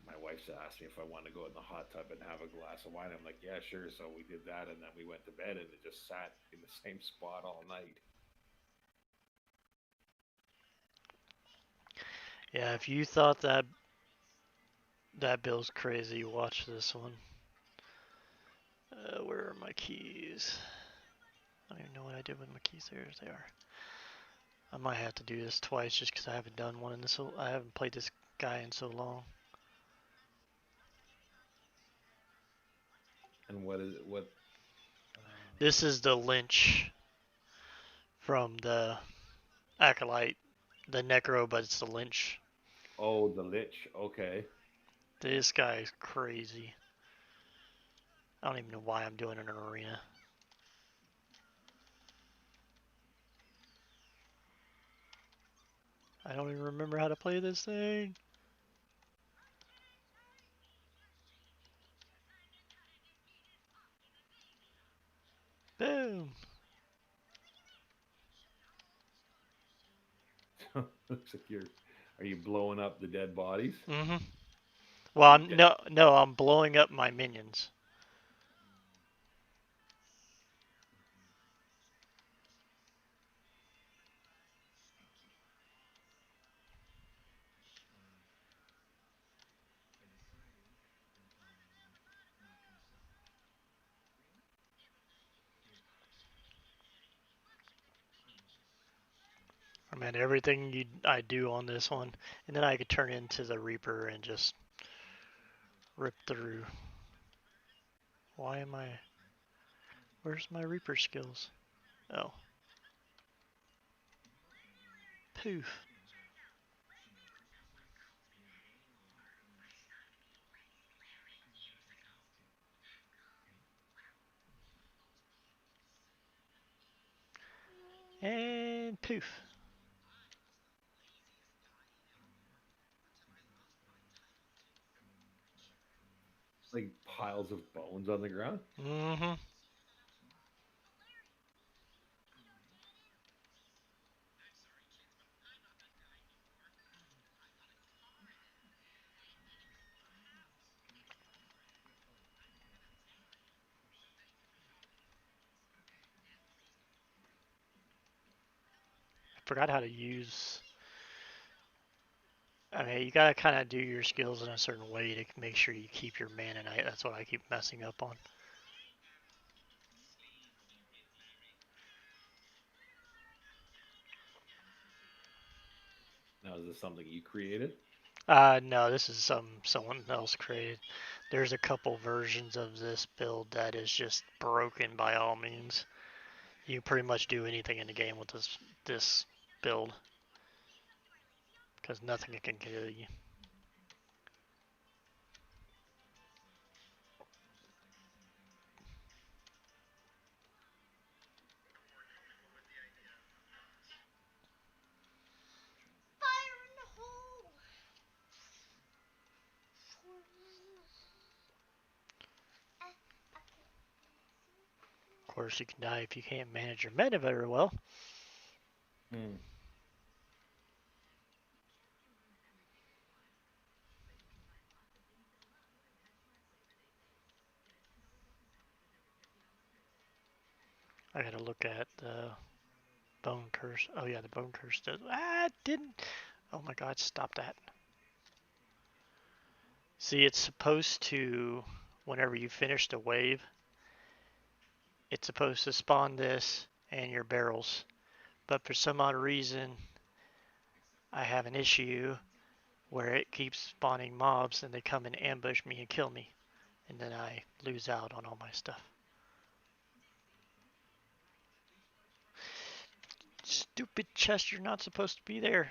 my wife asked me if I wanted to go in the hot tub and have a glass of wine. I'm like, yeah, sure. So we did that, and then we went to bed, and it just sat in the same spot all night. Yeah, if you thought that bill's crazy, watch this one. Where are my keys? I don't even know what I did with my keys. There they are. I might have to do this twice just because I haven't done one in this. I haven't played this guy in so long. And what is it? What? This is the Lynch from the Acolyte, the Necro, but it's the Lynch. Oh, the Lich. Okay. This guy is crazy. I don't even know why I'm doing an arena. I don't even remember how to play this thing. Boom. Looks like you're. Are you blowing up the dead bodies? Mm-hmm. Well, I'm Dead. no, I'm blowing up my minions. I mean, everything I do on this one, and then I could turn into the Reaper and just rip through. Why am I? Where's my Reaper skills? Oh, poof. And poof. Like piles of bones on the ground. Mm-hmm. Forgot how to use. I mean, you gotta kind of do your skills in a certain way to make sure you keep your mana. That's what I keep messing up on. Now, is this something you created? No, this is someone else created. There's a couple versions of this build that is just broken by all means. You can pretty much do anything in the game with this build because nothing can kill you. Fire in the hole! Okay. Of course, you can die if you can't manage your meta very well. Hmm. I gotta look at the bone curse. Oh yeah, the bone curse does. Ah, it didn't. Oh my God, stop that. See, it's supposed to, whenever you finish the wave, it's supposed to spawn this and your barrels. But for some odd reason, I have an issue where it keeps spawning mobs and they come and ambush me and kill me. And then I lose out on all my stuff. Stupid chest, you're not supposed to be there.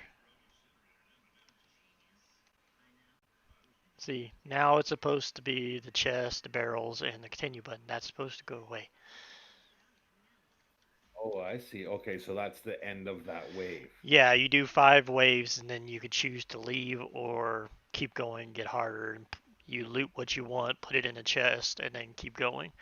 See, now it's supposed to be the chest, the barrels, and the continue button. That's supposed to go away. Oh, I see. Okay, so that's the end of that wave. Yeah, you do 5 waves and then you could choose to leave or keep going, get harder. And you loot what you want, put it in a chest, and then keep going.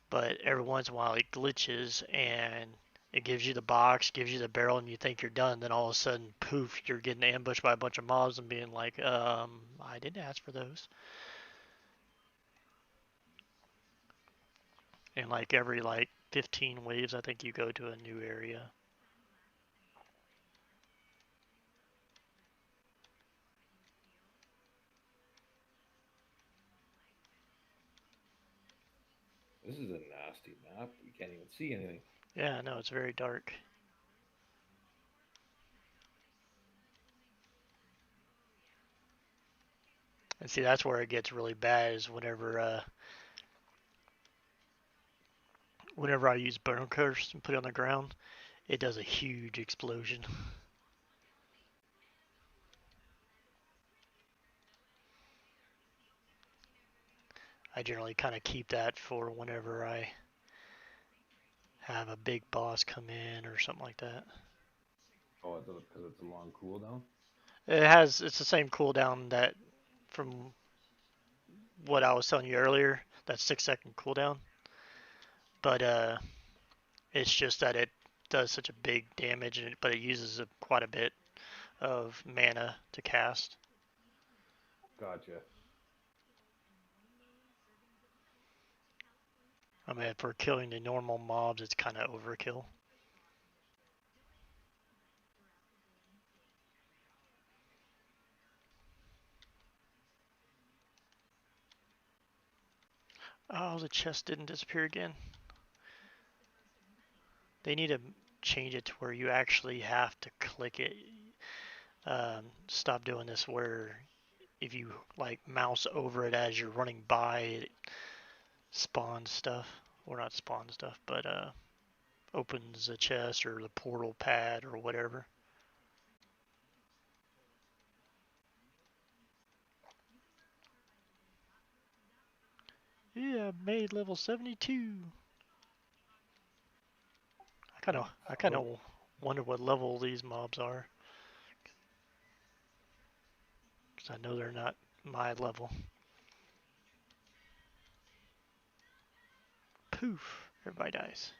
But every once in a while it glitches and it gives you the box, gives you the barrel, and you think you're done. Then all of a sudden, poof, you're getting ambushed by a bunch of mobs and being like, I didn't ask for those. And like every 15 waves, I think you go to a new area. This is a nasty map. You can't even see anything. Yeah, no, it's very dark. And see, that's where it gets really bad is whenever I use burn curse and put it on the ground, it does a huge explosion. I generally kind of keep that for whenever I have a big boss come in or something like that. Oh, because it's a long cooldown. It's the same cooldown that from what I was telling you earlier, that 6 second cooldown. But it's just that it does such a big damage, but it uses quite a bit of mana to cast. Gotcha. I mean, for killing the normal mobs, it's kind of overkill. Oh, the chest didn't disappear again. They need to change it to where you actually have to click it. Stop doing this where if you like mouse over it as you're running by, it spawns stuff. Or not spawns stuff, but opens a chest or the portal pad or whatever. Yeah, made level 72. I kind of wonder what level these mobs are, because I know they're not my level. Poof! Everybody dies.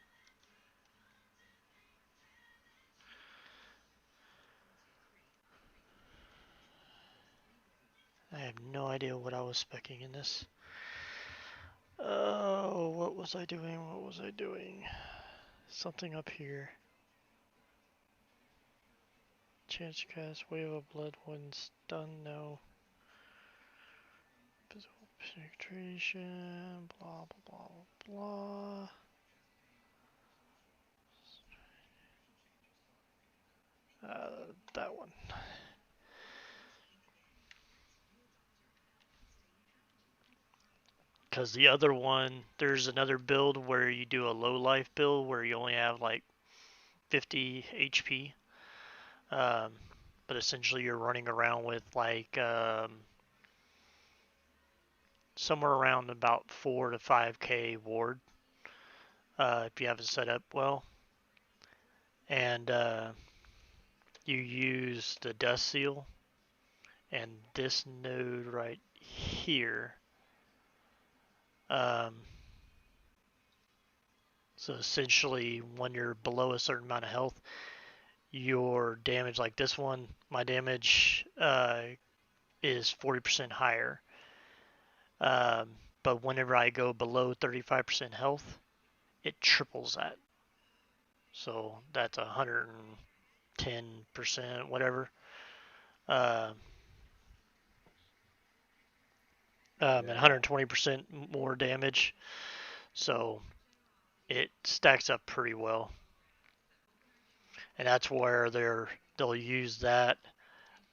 I have no idea what I was specking in this. Oh, what was I doing? What was I doing? Something up here. Chance to cast Wave of Blood when stunned, no. Physical penetration, blah blah blah blah. That one. Because the other one, there's another build where you do a low life build where you only have like 50 HP. But essentially you're running around with like somewhere around about 4 to 5k ward if you have it set up well. And you use the dust seal and this node right here. So essentially when you're below a certain amount of health, your damage, like this one, my damage is 40% higher. But whenever I go below 35% health, it triples that. So that's 110%, whatever. And 120% more damage. So it stacks up pretty well. And that's where they'll use that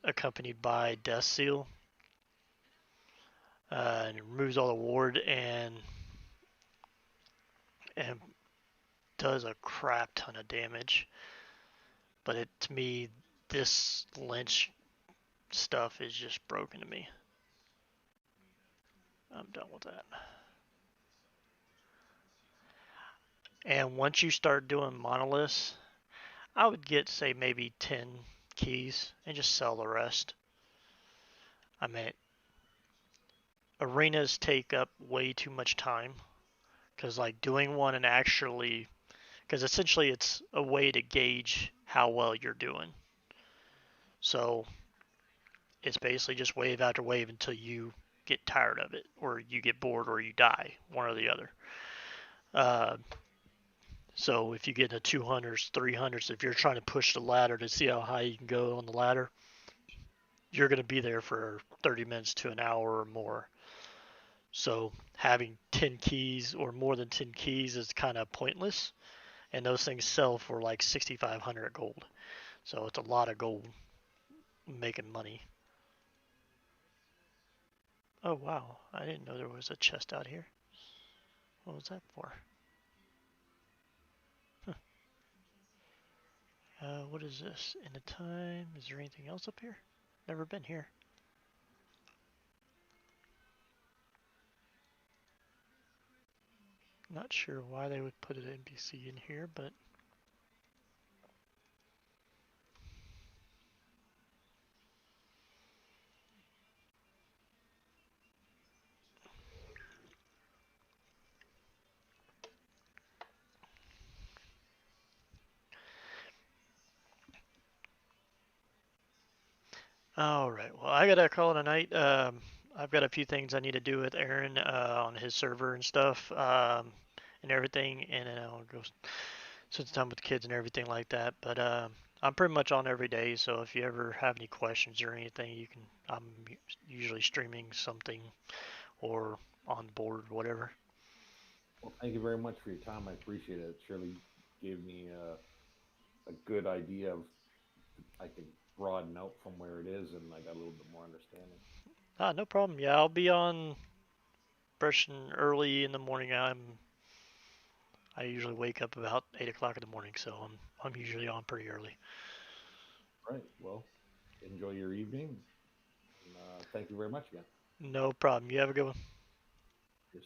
accompanied by Death Seal. And it removes all the ward and does a crap ton of damage. But to me, this lynch stuff is just broken to me. I'm done with that. And once you start doing monoliths, I would get, say, maybe 10 keys and just sell the rest. I mean, arenas take up way too much time because, like, doing one and actually, because essentially it's a way to gauge how well you're doing. So it's basically just wave after wave until you get tired of it, or you get bored, or you die, one or the other. So if you get into 200s, 300s, if you're trying to push the ladder to see how high you can go on the ladder, you're going to be there for 30 minutes to an hour or more. So having 10 keys or more than 10 keys is kind of pointless. And those things sell for like 6,500 gold. So it's a lot of gold making money. Oh wow, I didn't know there was a chest out here. What was that for? Huh. What is this? In the time, is there anything else up here? Never been here. Not sure why they would put an NPC in here, but all right. Well, I gotta call it a night. I've got a few things I need to do with Aaron on his server and stuff, and everything, and then I'll go spend some time with the kids and everything like that. But I'm pretty much on every day, so if you ever have any questions or anything, you can. I'm usually streaming something or on board, whatever. Well, thank you very much for your time. I appreciate it. It surely gave me a good idea of I can broaden out from where it is, and I got a little bit more understanding. No problem. Yeah, I'll be on fresh and early in the morning. I usually wake up about 8 o'clock in the morning, so I'm usually on pretty early. Right. Well, enjoy your evening. And, thank you very much again. No problem. You have a good one. Cheers.